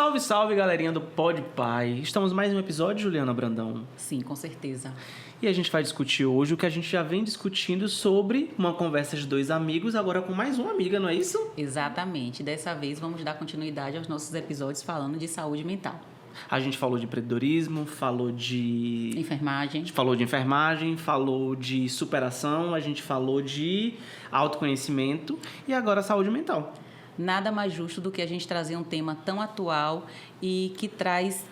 Salve, salve, galerinha do Pod Pai. Estamos mais um episódio, Juliana Brandão. Sim, com certeza. E a gente vai discutir hoje o que a gente já vem discutindo sobre uma conversa de dois amigos, agora com mais uma amiga, não é isso? Exatamente. Dessa vez vamos dar continuidade aos nossos episódios falando de saúde mental. A gente falou de empreendedorismo, falou de enfermagem, falou de superação, a gente falou de autoconhecimento e agora saúde mental. Nada mais justo do que a gente trazer um tema tão atual e que traz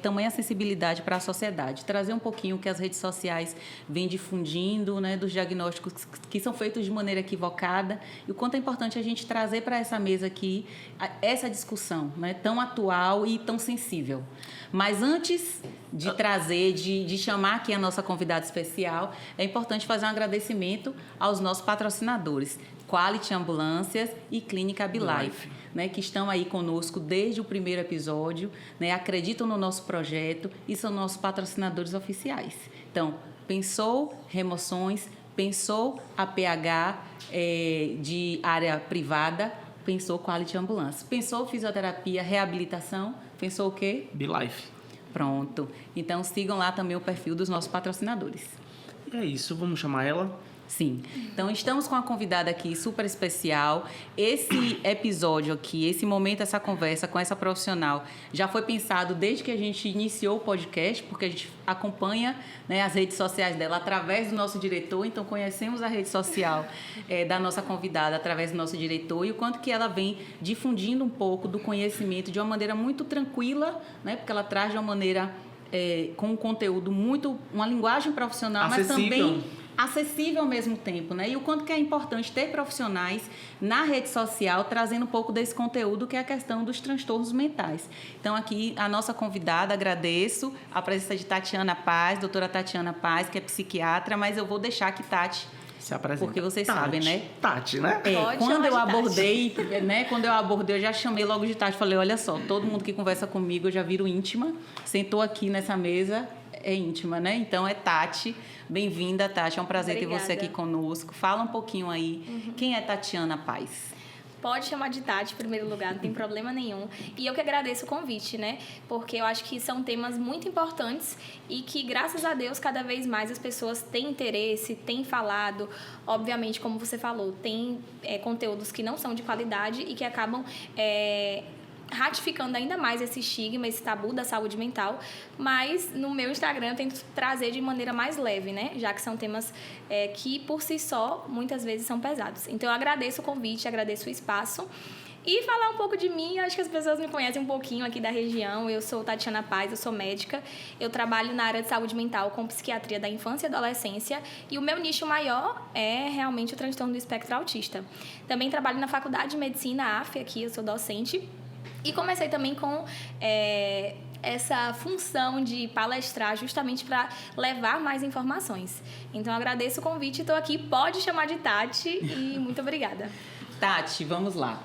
tamanha acessibilidade para a sociedade. Trazer um pouquinho o que as redes sociais vêm difundindo, né, dos diagnósticos que são feitos de maneira equivocada e o quanto é importante a gente trazer para essa mesa aqui essa discussão, né, tão atual e tão sensível. Mas antes de trazer, de chamar aqui a nossa convidada especial, é importante fazer um agradecimento aos nossos patrocinadores, Quality Ambulâncias e Clínica Abilife, né, que estão aí conosco desde o primeiro episódio, né, acreditam no nosso projeto e são nossos patrocinadores oficiais. Então, pensou remoções, pensou APH de área privada, pensou Quality Ambulância, pensou fisioterapia, reabilitação, pensou o quê? Abilife. Pronto. Então, sigam lá também o perfil dos nossos patrocinadores. E é isso, vamos chamar ela? Sim. Então, estamos com uma convidada aqui super especial. Esse episódio aqui, esse momento, essa conversa com essa profissional já foi pensado desde que a gente iniciou o podcast, porque a gente acompanha, né, as redes sociais dela através do nosso diretor, então conhecemos a rede social da nossa convidada através do nosso diretor e o quanto que ela vem difundindo um pouco do conhecimento de uma maneira muito tranquila, né, porque ela traz de uma maneira com um conteúdo muito, uma linguagem profissional, acessível. Mas também acessível ao mesmo tempo, né? E o quanto que é importante ter profissionais na rede social trazendo um pouco desse conteúdo que é a questão dos transtornos mentais. Então, aqui, a nossa convidada, agradeço a presença de Tatiana Paz, doutora Tatiana Paz, que é psiquiatra, mas eu vou deixar que Tati se apresenta. Porque vocês sabem, né? Tati, né? Quando eu abordei, né? Quando eu abordei, eu já chamei logo de Tati. Falei, olha só, todo mundo que conversa comigo, eu já viro íntima. Sentou aqui nessa mesa, é íntima, né? Então, é Tati. Bem-vinda, Tati. É um prazer ter você aqui conosco. Fala um pouquinho aí. Quem é Tatiana Paz? Pode chamar de Tati, em primeiro lugar, não tem problema nenhum. E eu que agradeço o convite, né? Porque eu acho que são temas muito importantes e que, graças a Deus, cada vez mais as pessoas têm interesse, têm falado. Obviamente, como você falou, tem conteúdos que não são de qualidade e que acabam ratificando ainda mais esse estigma, esse tabu da saúde mental, mas no meu Instagram eu tento trazer de maneira mais leve, né? Já que são temas que por si só muitas vezes são pesados. Então eu agradeço o convite, agradeço o espaço e falar um pouco de mim. Acho que as pessoas me conhecem um pouquinho aqui da região. Eu sou Tatiana Paz, eu sou médica, eu trabalho na área de saúde mental com psiquiatria da infância e adolescência e o meu nicho maior é realmente o transtorno do espectro autista. Também trabalho na Faculdade de Medicina AF, aqui eu sou docente. E comecei também com essa função de palestrar justamente para levar mais informações. Então, agradeço o convite, estou aqui, pode chamar de Tati e muito obrigada. Tati, vamos lá.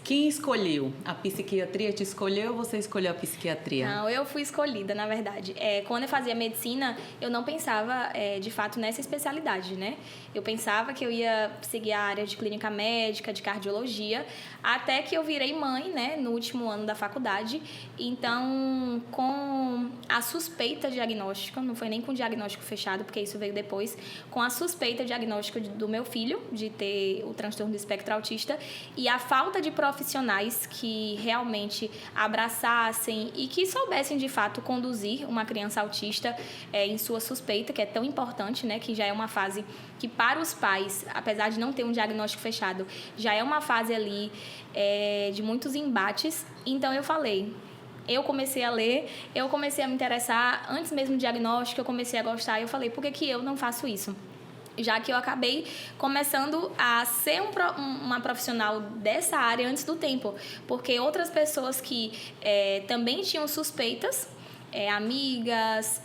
Quem escolheu? A psiquiatria te escolheu ou você escolheu a psiquiatria? Não, eu fui escolhida, na verdade. Quando eu fazia medicina, eu não pensava, de fato, nessa especialidade, né? Eu pensava que eu ia seguir a área de clínica médica, de cardiologia, até que eu virei mãe, né, no último ano da faculdade. Então, com a suspeita diagnóstica, não foi nem com diagnóstico fechado, porque isso veio depois, com a suspeita diagnóstica do meu filho, de ter o transtorno do espectro autista, e a falta de profissionais que realmente abraçassem e que soubessem, de fato, conduzir uma criança autista em sua suspeita, que é tão importante, né, que já é uma fase que, para os pais, apesar de não ter um diagnóstico fechado, já é uma fase ali de muitos embates. Então, eu comecei a ler, eu comecei a me interessar, antes mesmo do diagnóstico, eu comecei a gostar, e eu falei, por que eu não faço isso? Já que eu acabei começando a ser uma profissional dessa área antes do tempo, porque outras pessoas que também tinham suspeitas amigas,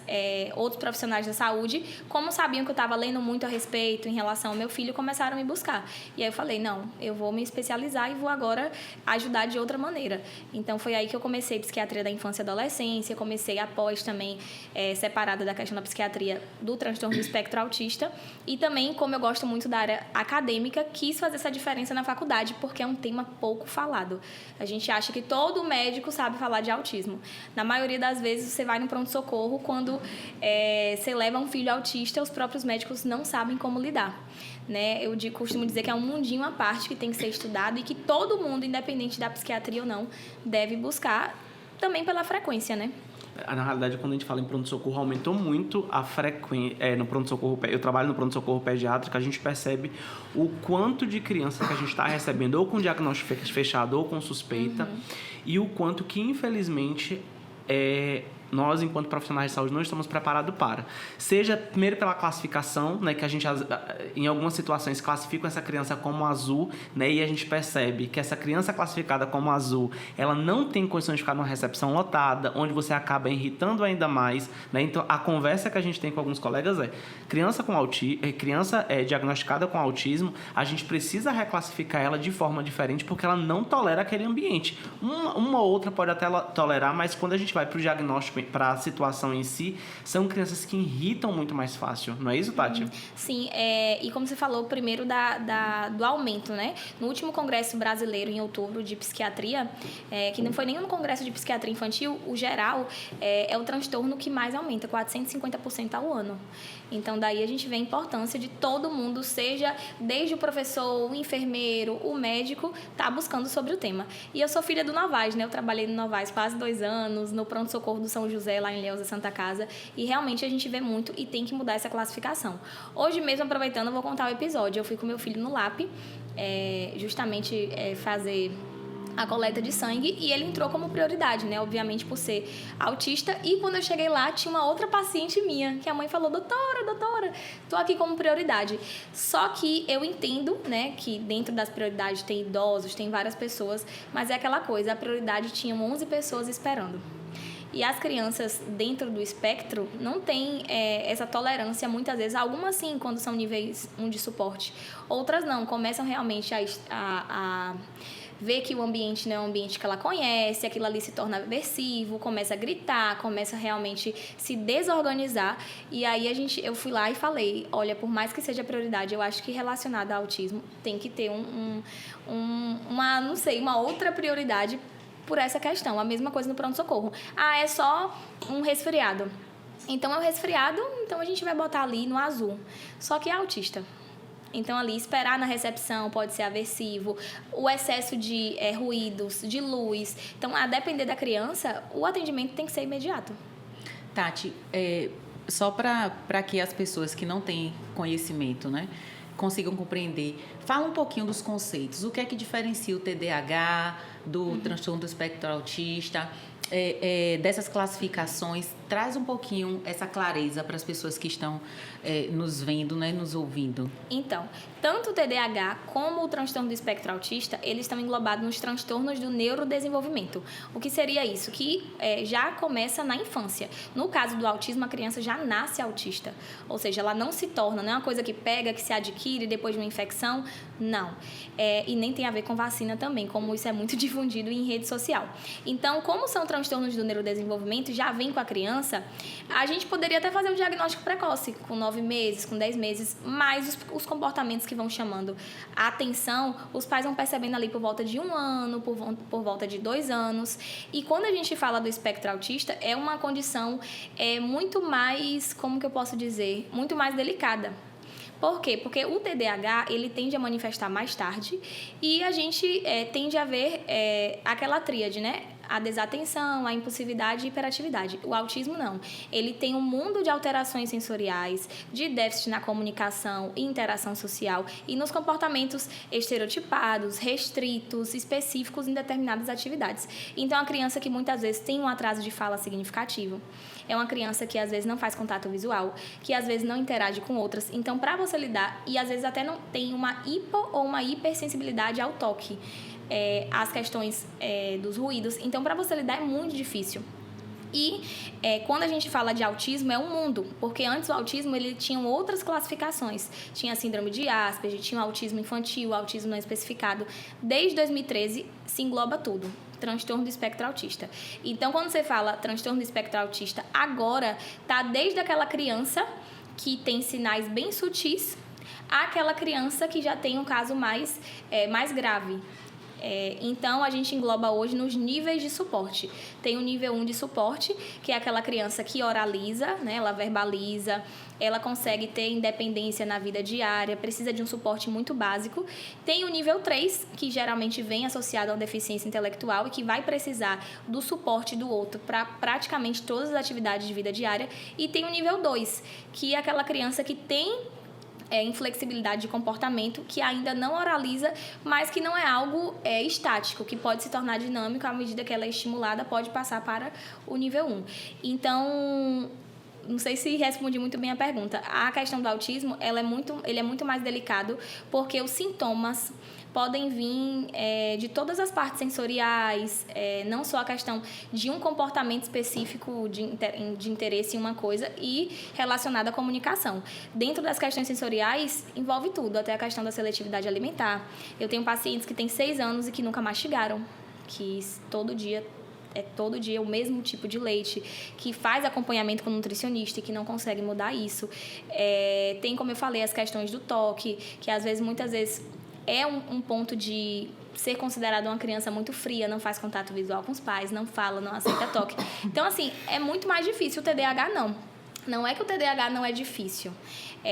outros profissionais da saúde, como sabiam que eu estava lendo muito a respeito em relação ao meu filho, começaram a me buscar. E aí eu falei, não, eu vou me especializar e vou agora ajudar de outra maneira. Então foi aí que eu comecei psiquiatria da infância e adolescência, comecei após também separada da questão da psiquiatria do transtorno do espectro autista, e também, como eu gosto muito da área acadêmica, quis fazer essa diferença na faculdade, porque é um tema pouco falado. A gente acha que todo médico sabe falar de autismo. Na maioria das vezes, você vai no pronto-socorro, quando você leva um filho autista, os próprios médicos não sabem como lidar. Né? Eu costumo dizer que é um mundinho à parte que tem que ser estudado e que todo mundo, independente da psiquiatria ou não, deve buscar, também pela frequência, né? Na realidade, quando a gente fala em pronto-socorro, aumentou muito a frequência. No pronto-socorro, eu trabalho no pronto-socorro pediátrico, a gente percebe o quanto de criança que a gente está recebendo, ou com diagnóstico fechado, ou com suspeita, e o quanto que, infelizmente, nós, enquanto profissionais de saúde, não estamos preparados para. Seja, primeiro, pela classificação, né, que a gente, em algumas situações, classifica essa criança como azul, né, e a gente percebe que essa criança classificada como azul, ela não tem condições de ficar numa recepção lotada, onde você acaba irritando ainda mais, né? Então, a conversa que a gente tem com alguns colegas criança diagnosticada com autismo, a gente precisa reclassificar ela de forma diferente, porque ela não tolera aquele ambiente. Uma ou outra pode até tolerar, mas quando a gente vai para o diagnóstico, para a situação em si, são crianças que irritam muito mais fácil, não é isso, Tati? Sim, e como você falou, primeiro do aumento, né? No último Congresso Brasileiro, em outubro, de psiquiatria, que não foi nenhum congresso de psiquiatria infantil, o geral é o transtorno que mais aumenta, 450% ao ano. Então, daí a gente vê a importância de todo mundo, seja desde o professor, o enfermeiro, o médico, tá buscando sobre o tema. E eu sou filha do Novais, né? Eu trabalhei no Novais quase 2 anos, no pronto-socorro do São José, lá em Leusa, Santa Casa, e realmente a gente vê muito e tem que mudar essa classificação. Hoje mesmo, aproveitando, eu vou contar o episódio. Eu fui com meu filho no LAP, justamente fazer a coleta de sangue, e ele entrou como prioridade, né? Obviamente por ser autista. E quando eu cheguei lá, tinha uma outra paciente minha, que a mãe falou, doutora, tô aqui como prioridade. Só que eu entendo, né, que dentro das prioridades tem idosos, tem várias pessoas, mas é aquela coisa, a prioridade tinha 11 pessoas esperando. E as crianças dentro do espectro não têm essa tolerância, muitas vezes, algumas sim, quando são níveis 1 de suporte. Outras não, começam realmente a ver que o ambiente não é um ambiente que ela conhece, aquilo ali se torna aversivo, começa a gritar, começa a realmente se desorganizar. E aí eu fui lá e falei, olha, por mais que seja prioridade, eu acho que relacionado ao autismo tem que ter uma outra prioridade por essa questão. A mesma coisa no pronto-socorro. É só um resfriado. Então, é um resfriado, então a gente vai botar ali no azul. Só que é autista. Então, ali, esperar na recepção pode ser aversivo, o excesso de ruídos, de luz. Então, a depender da criança, o atendimento tem que ser imediato. Tati, só para que as pessoas que não têm conhecimento, né, consigam compreender, fala um pouquinho dos conceitos. O que é que diferencia o TDAH do transtorno do espectro autista, dessas classificações? Traz um pouquinho essa clareza para as pessoas que estão nos vendo, né, nos ouvindo. Então, tanto o TDAH como o transtorno do espectro autista, eles estão englobados nos transtornos do neurodesenvolvimento. O que seria isso? Que já começa na infância. No caso do autismo, a criança já nasce autista. Ou seja, ela não se torna, não é uma coisa que pega, que se adquire depois de uma infecção. Não. E nem tem a ver com vacina também, como isso é muito difundido em rede social. Então, como são transtornos do neurodesenvolvimento, já vem com a criança, a gente poderia até fazer um diagnóstico precoce, com 9 meses, com 10 meses, mas os comportamentos que vão chamando a atenção, os pais vão percebendo ali por volta de 1 ano, por volta de 2 anos. E quando a gente fala do espectro autista, é uma condição muito mais, como que eu posso dizer, muito mais delicada. Por quê? Porque o TDAH, ele tende a manifestar mais tarde e a gente tende a ver aquela tríade, né? A desatenção, a impulsividade e hiperatividade. O autismo não. Ele tem um mundo de alterações sensoriais, de déficit na comunicação e interação social e nos comportamentos estereotipados, restritos, específicos em determinadas atividades. Então, a criança que muitas vezes tem um atraso de fala significativo, é uma criança que às vezes não faz contato visual, que às vezes não interage com outras. Então, para você lidar, e às vezes até não tem uma hipo ou uma hipersensibilidade ao toque, as questões dos ruídos. Então, para você lidar é muito difícil. E quando a gente fala de autismo, é um mundo, porque antes o autismo ele tinha outras classificações. Tinha a síndrome de Asperger, tinha o autismo infantil, o autismo não especificado. Desde 2013 se engloba tudo. Transtorno do espectro autista. Então, quando você fala transtorno do espectro autista, agora tá desde aquela criança que tem sinais bem sutis àquela criança que já tem um caso mais grave. Então, a gente engloba hoje nos níveis de suporte. Tem o nível 1 de suporte, que é aquela criança que oraliza, né? Ela verbaliza, ela consegue ter independência na vida diária, precisa de um suporte muito básico. Tem o nível 3, que geralmente vem associado a uma deficiência intelectual e que vai precisar do suporte do outro para praticamente todas as atividades de vida diária. E tem o nível 2, que é aquela criança que tem inflexibilidade de comportamento, que ainda não oraliza, mas que não é algo estático, que pode se tornar dinâmico à medida que ela é estimulada, pode passar para o nível 1. Então, não sei se respondi muito bem a pergunta. A questão do autismo, ele é muito mais delicado, porque os sintomas podem vir de todas as partes sensoriais, não só a questão de um comportamento específico de interesse em uma coisa e relacionada à comunicação. Dentro das questões sensoriais, envolve tudo, até a questão da seletividade alimentar. Eu tenho pacientes que têm 6 anos e que nunca mastigaram, que todo dia o mesmo tipo de leite, que faz acompanhamento com o nutricionista e que não consegue mudar isso. Tem, como eu falei, as questões do toque, que muitas vezes é um ponto de ser considerado uma criança muito fria, não faz contato visual com os pais, não fala, não aceita toque. Então, assim, é muito mais difícil. O TDAH não. Não é que o TDAH não é difícil.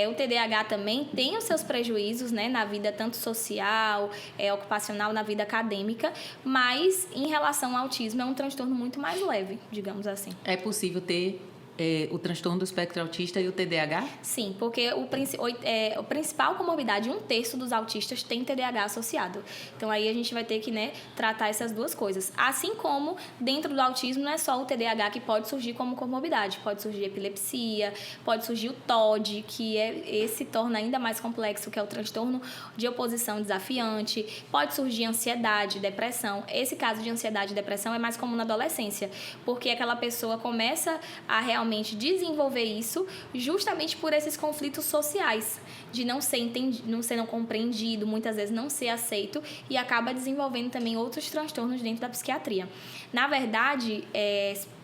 O TDAH também tem os seus prejuízos, né, na vida tanto social, ocupacional, na vida acadêmica, mas em relação ao autismo é um transtorno muito mais leve, digamos assim. É possível ter o transtorno do espectro autista e o TDAH? Sim, porque o principal comorbidade, 1/3 dos autistas tem TDAH associado. Então, aí a gente vai ter que, né, tratar essas duas coisas. Assim como, dentro do autismo, não é só o TDAH que pode surgir como comorbidade. Pode surgir epilepsia, pode surgir o TOD, que esse torna ainda mais complexo, que é o transtorno de oposição desafiante. Pode surgir ansiedade, depressão. Esse caso de ansiedade e depressão é mais comum na adolescência, porque aquela pessoa começa a realmente desenvolver isso justamente por esses conflitos sociais, de não ser entendido, não ser compreendido, muitas vezes não ser aceito, e acaba desenvolvendo também outros transtornos dentro da psiquiatria. Na verdade,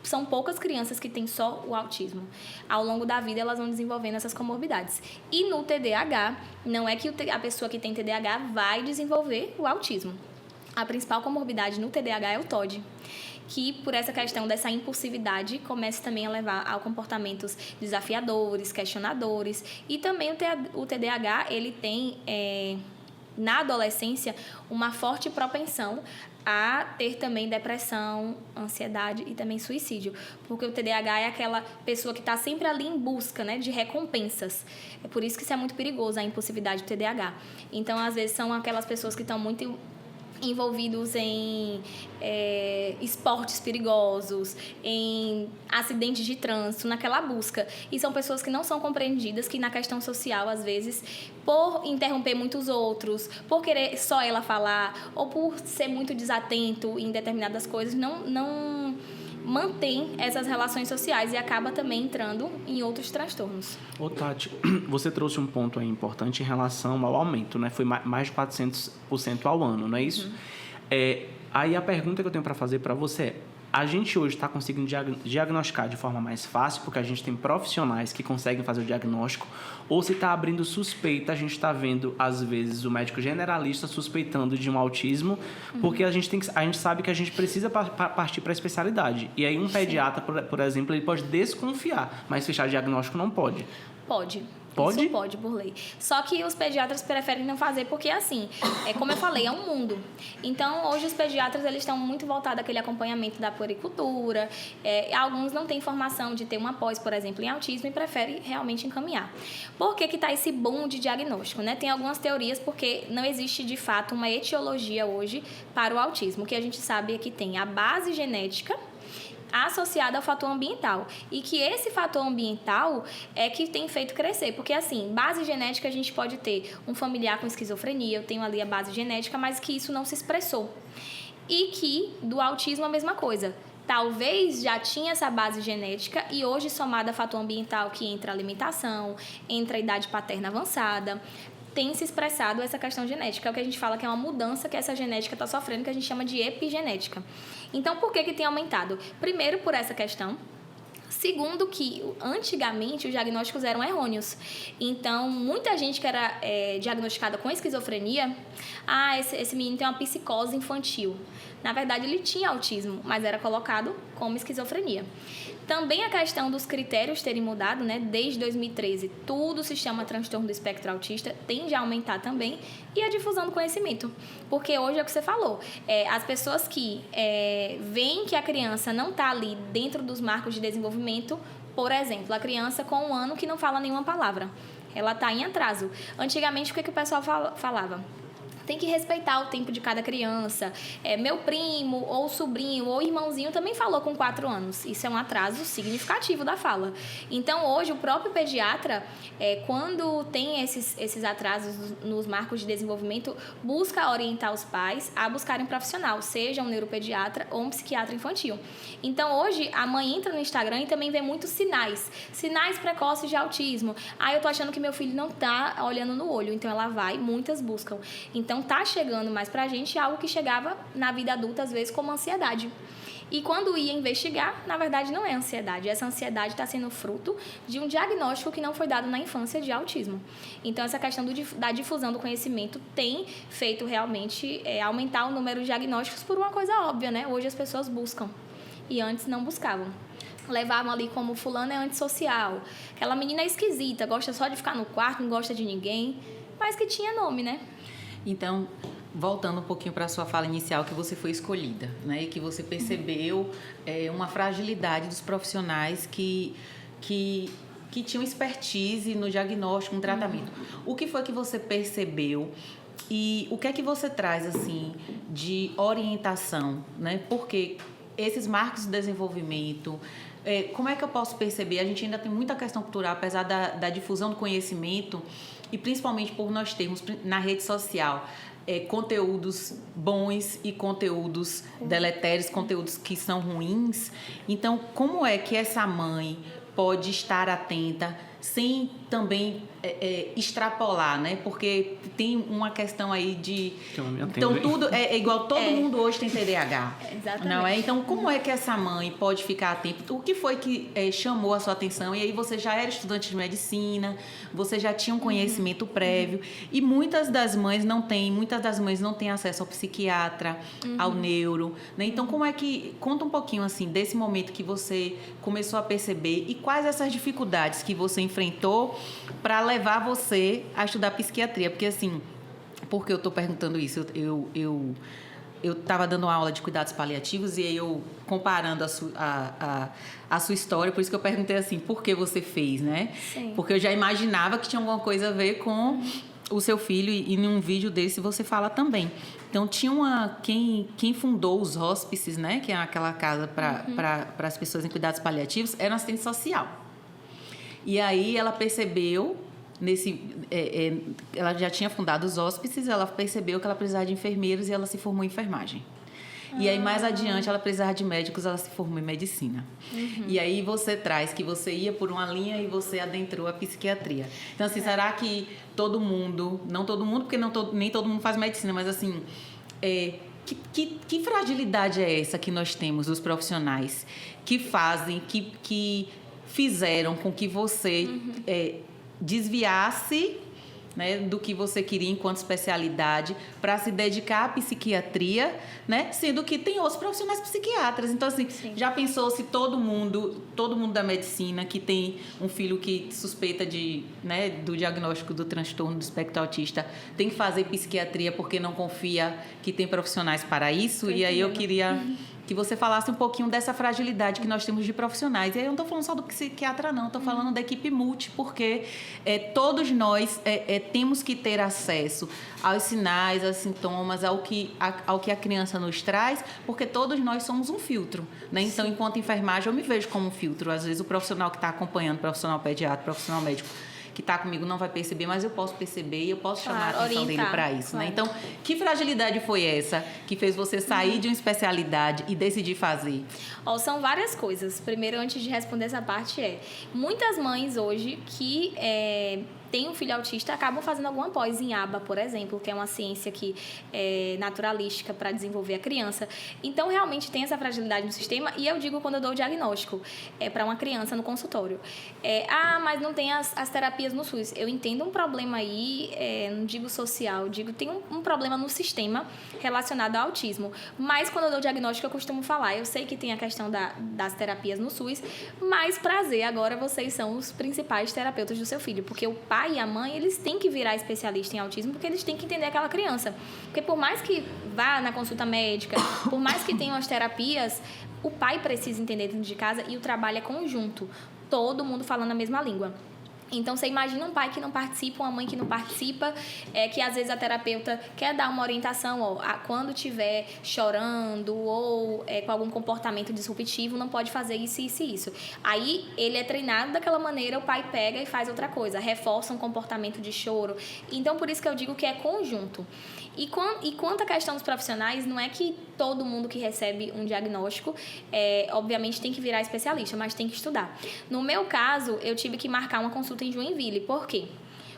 são poucas crianças que têm só o autismo. Ao longo da vida, elas vão desenvolvendo essas comorbidades. E no TDAH, não é que a pessoa que tem TDAH vai desenvolver o autismo. A principal comorbidade no TDAH é o TOD, que por essa questão dessa impulsividade começa também a levar a comportamentos desafiadores, questionadores. E também o TDAH, ele tem, na adolescência, uma forte propensão a ter também depressão, ansiedade e também suicídio. Porque o TDAH é aquela pessoa que está sempre ali em busca, né, de recompensas. É por isso que isso é muito perigoso, a impulsividade do TDAH. Então, às vezes, são aquelas pessoas que estão muito envolvidos em esportes perigosos, em acidentes de trânsito, naquela busca. E são pessoas que não são compreendidas, que na questão social, às vezes, por interromper muitos outros, por querer só ela falar, ou por ser muito desatento em determinadas coisas, não mantém essas relações sociais e acaba também entrando em outros transtornos. Ô Tati, você trouxe um ponto aí importante em relação ao aumento, né? Foi mais de 400% ao ano, não é isso? Aí a pergunta que eu tenho para fazer para você é: a gente hoje está conseguindo diagnosticar de forma mais fácil, porque a gente tem profissionais que conseguem fazer o diagnóstico, ou se está abrindo suspeita, a gente está vendo, às vezes, o médico generalista suspeitando de um autismo, porque a gente sabe que a gente precisa partir para a especialidade. E aí um pediatra, por exemplo, ele pode desconfiar, mas fechar diagnóstico não pode. Pode. Pode? Isso pode, por lei. Só que os pediatras preferem não fazer porque, assim, como eu falei, é um mundo. Então, hoje os pediatras, eles estão muito voltados àquele acompanhamento da puericultura. Alguns não têm formação de ter uma pós, por exemplo, em autismo e preferem realmente encaminhar. Por que está esse boom de diagnóstico, né? Tem algumas teorias porque não existe, de fato, uma etiologia hoje para o autismo. O que a gente sabe é que tem a base genética associada ao fator ambiental. E que esse fator ambiental é que tem feito crescer. Porque, assim, base genética, a gente pode ter um familiar com esquizofrenia, eu tenho ali a base genética, mas que isso não se expressou. E que do autismo a mesma coisa. talvez já tinha essa base genética e hoje, somada a fator ambiental, que entra a alimentação, entra a idade paterna avançada, tem se expressado essa questão genética. É o que a gente fala que é uma mudança que essa genética está sofrendo, que a gente chama de epigenética. Então, por que tem aumentado? Primeiro, por essa questão. Segundo, que antigamente os diagnósticos eram errôneos. Então, muita gente que era diagnosticada com esquizofrenia, esse menino tem uma psicose infantil. Na verdade, ele tinha autismo, mas era colocado como esquizofrenia. Também a questão dos critérios terem mudado, né? Desde 2013, tudo se chama transtorno do espectro autista, tende a aumentar também, e a difusão do conhecimento. Porque hoje é o que você falou, as pessoas que veem que a criança não está ali dentro dos marcos de desenvolvimento, por exemplo, a criança com 1 ano que não fala nenhuma palavra, ela está em atraso. Antigamente, o que o pessoal falava? Tem que respeitar o tempo de cada criança. Meu primo, ou sobrinho, ou irmãozinho também falou com 4 anos. Isso é um atraso significativo da fala. Então, hoje, o próprio pediatra, quando tem esses atrasos nos marcos de desenvolvimento, busca orientar os pais a buscarem um profissional, seja um neuropediatra ou um psiquiatra infantil. Então, hoje, a mãe entra no Instagram e também vê muitos sinais precoces de autismo. Eu tô achando que meu filho não tá olhando no olho. Então, ela vai, muitas buscam. Então, tá chegando mais pra gente algo que chegava na vida adulta, às vezes, como ansiedade. E quando ia investigar, na verdade, não é ansiedade. Essa ansiedade está sendo fruto de um diagnóstico que não foi dado na infância de autismo. Então, essa questão da difusão do conhecimento tem feito realmente aumentar o número de diagnósticos por uma coisa óbvia, né? Hoje as pessoas buscam e antes não buscavam. Levavam ali como fulano é antissocial, aquela menina é esquisita, gosta só de ficar no quarto, não gosta de ninguém, mas que tinha nome, né? Então, voltando um pouquinho para a sua fala inicial, que você foi escolhida, né? E que você percebeu uma fragilidade dos profissionais que tinham expertise no diagnóstico, no tratamento. O que foi que você percebeu e o que é que você traz, assim, de orientação, né? Porque esses marcos de desenvolvimento, como é que eu posso perceber? A gente ainda tem muita questão cultural, apesar da difusão do conhecimento, e principalmente por nós termos na rede social conteúdos bons e conteúdos deletérios, conteúdos que são ruins. Então, como é que essa mãe pode estar atenta sem também extrapolar, né? Porque tem uma questão aí de... Então, tudo é igual, todo mundo hoje tem TDAH. Exatamente. Não é? Então, como é que essa mãe pode ficar atenta? O que foi que chamou a sua atenção? E aí você já era estudante de medicina, você já tinha um conhecimento prévio, e muitas das mães não têm acesso ao psiquiatra, ao neuro, né? Então, como é que... Conta um pouquinho, assim, desse momento que você começou a perceber e quais essas dificuldades que você enfrentou para levar você a estudar psiquiatria. Porque, assim, por que eu estou perguntando isso? Eu estava dando uma aula de cuidados paliativos e aí eu, comparando a sua história, por isso que eu perguntei assim, por que você fez, né? Sim. Porque eu já imaginava que tinha alguma coisa a ver com o seu filho e num vídeo desse você fala também. Então, tinha quem fundou os hóspices, né? Que é aquela casa para as pessoas em cuidados paliativos, era uma assistente social. E aí ela percebeu, ela já tinha fundado os hóspices, ela percebeu que ela precisava de enfermeiros e ela se formou em enfermagem. E aí, mais adiante, ela precisava de médicos, ela se formou em medicina. E aí você traz que você ia por uma linha e você adentrou a psiquiatria. Então, assim, será que todo mundo, não todo mundo, porque nem todo mundo faz medicina, mas assim, que fragilidade é essa que nós temos dos profissionais que fazem, que fizeram com que você desviasse, né, do que você queria enquanto especialidade para se dedicar à psiquiatria, né, sendo que tem outros profissionais psiquiatras. Então, assim, Sim. Já pensou se todo mundo da medicina que tem um filho que suspeita do diagnóstico do transtorno do espectro autista tem que fazer psiquiatria porque não confia que tem profissionais para isso? E aí eu queria que você falasse um pouquinho dessa fragilidade que nós temos de profissionais. E aí eu não estou falando só do psiquiatra, não. Estou falando da equipe multi, porque todos nós temos que ter acesso aos sinais, aos sintomas, ao que a criança nos traz, porque todos nós somos um filtro, né? Então, enquanto enfermagem, eu me vejo como um filtro. Às vezes, o profissional que está acompanhando, profissional pediatra, profissional médico, que está comigo não vai perceber, mas eu posso perceber e eu posso chamar a atenção dele para isso, claro. né? Então, que fragilidade foi essa que fez você sair de uma especialidade e decidir fazer? São várias coisas. Primeiro, antes de responder essa parte, muitas mães hoje que têm um filho autista acabam fazendo alguma pós em ABA, por exemplo, que é uma ciência que é naturalística para desenvolver a criança. Então, realmente tem essa fragilidade no sistema, e eu digo quando eu dou o diagnóstico para uma criança no consultório. Mas não tem as terapias no SUS. Eu entendo um problema aí, não digo social, tem um problema no sistema relacionado ao autismo. Mas quando eu dou o diagnóstico, eu costumo falar, eu sei que tem a questão das terapias no SUS, mas prazer, agora vocês são os principais terapeutas do seu filho, porque o pai e a mãe, eles têm que virar especialista em autismo, porque eles têm que entender aquela criança. Porque por mais que vá na consulta médica, por mais que tenham as terapias, o pai precisa entender dentro de casa, e o trabalho é conjunto, todo mundo falando a mesma língua. Então, você imagina um pai que não participa, uma mãe que não participa, que às vezes a terapeuta quer dar uma orientação, quando estiver chorando ou com algum comportamento disruptivo, não pode fazer isso, isso e isso. Aí, ele é treinado daquela maneira, o pai pega e faz outra coisa, reforça um comportamento de choro. Então, por isso que eu digo que é conjunto. E quanto à questão dos profissionais, não é que todo mundo que recebe um diagnóstico, obviamente, tem que virar especialista, mas tem que estudar. No meu caso, eu tive que marcar uma consulta em Joinville. Por quê?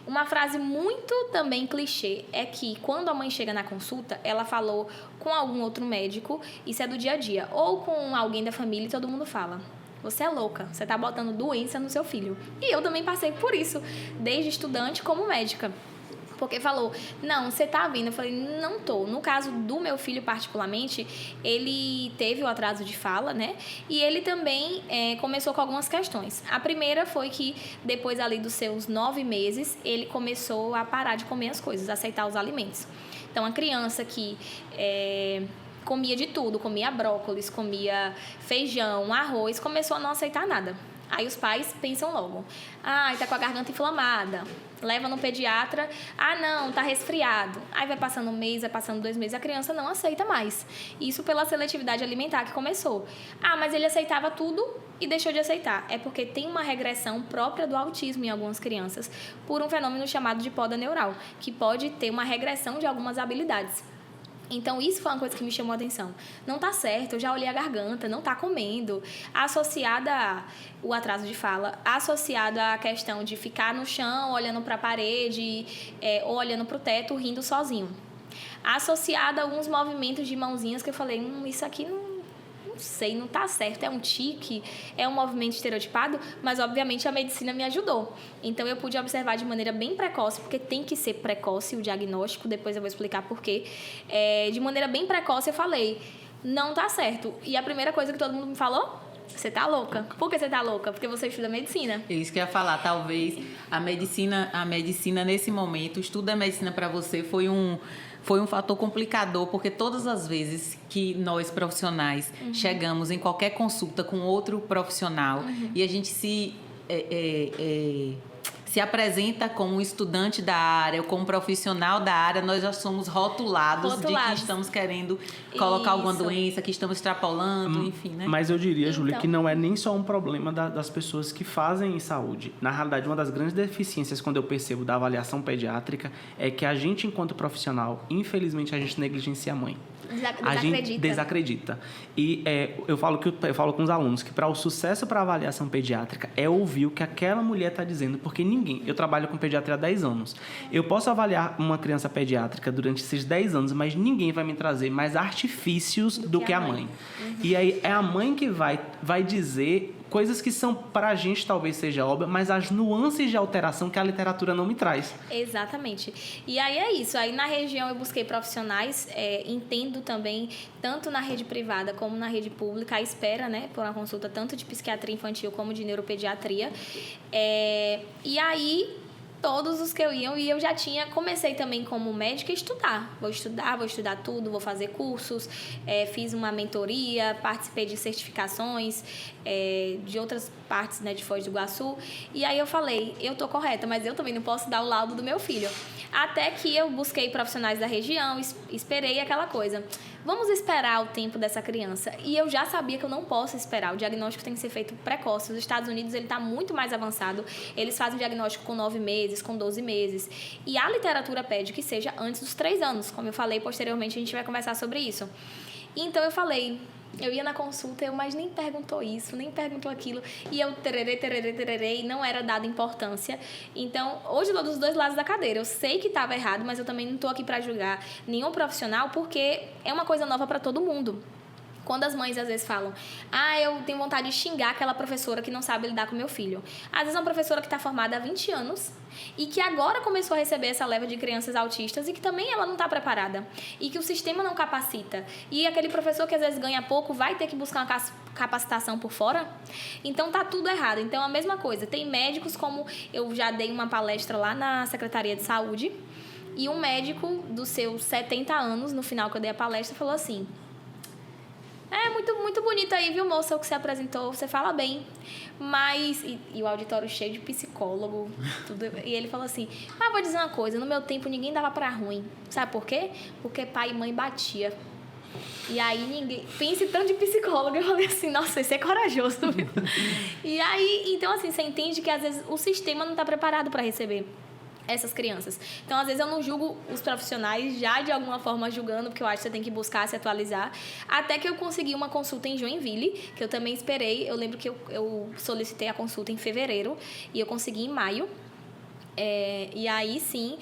Uma frase muito também clichê é que quando a mãe chega na consulta, ela falou com algum outro médico, isso é do dia a dia, ou com alguém da família, e todo mundo fala: você é louca, você tá botando doença no seu filho. E eu também passei por isso, desde estudante como médica. Porque falou, não, você tá vindo. Eu falei, não tô. No caso do meu filho particularmente, ele teve o atraso de fala, né? E ele também começou com algumas questões. A primeira foi que depois ali dos seus 9 meses, ele começou a parar de comer as coisas, aceitar os alimentos. Então, a criança que comia de tudo, comia brócolis, comia feijão, arroz, começou a não aceitar nada. Aí os pais pensam logo, tá com a garganta inflamada, leva no pediatra, não, tá resfriado. Aí vai passando um mês, vai passando 2 meses, a criança não aceita mais. Isso pela seletividade alimentar que começou. Mas ele aceitava tudo e deixou de aceitar. É porque tem uma regressão própria do autismo em algumas crianças, por um fenômeno chamado de poda neural, que pode ter uma regressão de algumas habilidades. Então, isso foi uma coisa que me chamou a atenção. Não tá certo, eu já olhei a garganta, não tá comendo. Associada ao atraso de fala, associada à questão de ficar no chão, olhando para a parede, ou olhando para o teto, rindo sozinho. Associada a alguns movimentos de mãozinhas que eu falei, isso aqui não sei, não tá certo, é um tique, é um movimento estereotipado, mas obviamente a medicina me ajudou. Então eu pude observar de maneira bem precoce, porque tem que ser precoce o diagnóstico, depois eu vou explicar por quê. De maneira bem precoce eu falei, não tá certo. E a primeira coisa que todo mundo me falou, você tá louca. Por que você tá louca? Porque você estuda medicina. É isso que eu ia falar, talvez a medicina nesse momento, o estudo da medicina para você foi um fator complicador, porque todas as vezes que nós profissionais chegamos em qualquer consulta com outro profissional e a gente se apresenta como um estudante da área ou como profissional da área, nós já somos rotulados. De que estamos querendo colocar alguma doença, que estamos extrapolando, enfim, né? Mas eu diria, Júlia, que não é nem só um problema das pessoas que fazem saúde. Na realidade, uma das grandes deficiências, quando eu percebo da avaliação pediátrica, é que a gente, enquanto profissional, infelizmente, a gente negligencia a mãe. A gente desacredita. E eu falo com os alunos que para o sucesso para a avaliação pediátrica é ouvir o que aquela mulher está dizendo, porque eu trabalho com pediatria há 10 anos. Eu posso avaliar uma criança pediátrica durante esses 10 anos, mas ninguém vai me trazer mais artifícios do que a mãe. E aí é a mãe que vai dizer coisas que são, para a gente, talvez seja óbvio, mas as nuances de alteração que a literatura não me traz. Exatamente. E aí é isso. Aí na região eu busquei profissionais, entendo também, tanto na rede privada como na rede pública, a espera, né, por uma consulta tanto de psiquiatria infantil como de neuropediatria. E aí todos os que eu ia, e eu já comecei também como médica a estudar. Vou estudar tudo, vou fazer cursos, fiz uma mentoria, participei de certificações de outras partes, né, de Foz do Iguaçu. E aí eu falei, eu tô correta, mas eu também não posso dar o laudo do meu filho. Até que eu busquei profissionais da região, esperei aquela coisa. Vamos esperar o tempo dessa criança. E eu já sabia que eu não posso esperar. O diagnóstico tem que ser feito precoce. Os Estados Unidos, ele está muito mais avançado. Eles fazem o diagnóstico com 9 meses, com 12 meses. E a literatura pede que seja antes dos 3 anos. Como eu falei, posteriormente a gente vai conversar sobre isso. Então eu falei... Eu ia na consulta, mas nem perguntou isso, nem perguntou aquilo. E eu tererê, e não era dada importância. Então, hoje eu tô dos dois lados da cadeira. Eu sei que estava errado, mas eu também não tô aqui para julgar nenhum profissional, porque é uma coisa nova para todo mundo. Quando as mães às vezes falam, eu tenho vontade de xingar aquela professora que não sabe lidar com meu filho. Às vezes é uma professora que está formada há 20 anos e que agora começou a receber essa leva de crianças autistas e que também ela não está preparada. E que o sistema não capacita. E aquele professor que às vezes ganha pouco vai ter que buscar uma capacitação por fora. Então tá tudo errado. Então a mesma coisa. Tem médicos, como eu já dei uma palestra lá na Secretaria de Saúde, e um médico dos seus 70 anos, no final que eu dei a palestra, falou assim... muito bonito aí, viu, moça, o que você apresentou, você fala bem, mas... E o auditório cheio de psicólogo, tudo, e ele falou assim, vou dizer uma coisa, no meu tempo ninguém dava pra ruim, sabe por quê? Porque pai e mãe batia. E aí ninguém... Pense tanto de psicólogo, eu falei assim, nossa, esse é corajoso, viu? E aí, então assim, você entende que às vezes o sistema não tá preparado pra receber essas crianças. Então, às vezes, eu não julgo os profissionais já de alguma forma julgando, porque eu acho que você tem que buscar se atualizar. Até que eu consegui uma consulta em Joinville, que eu também esperei. Eu lembro que eu solicitei a consulta em fevereiro e eu consegui em maio. E aí, sim,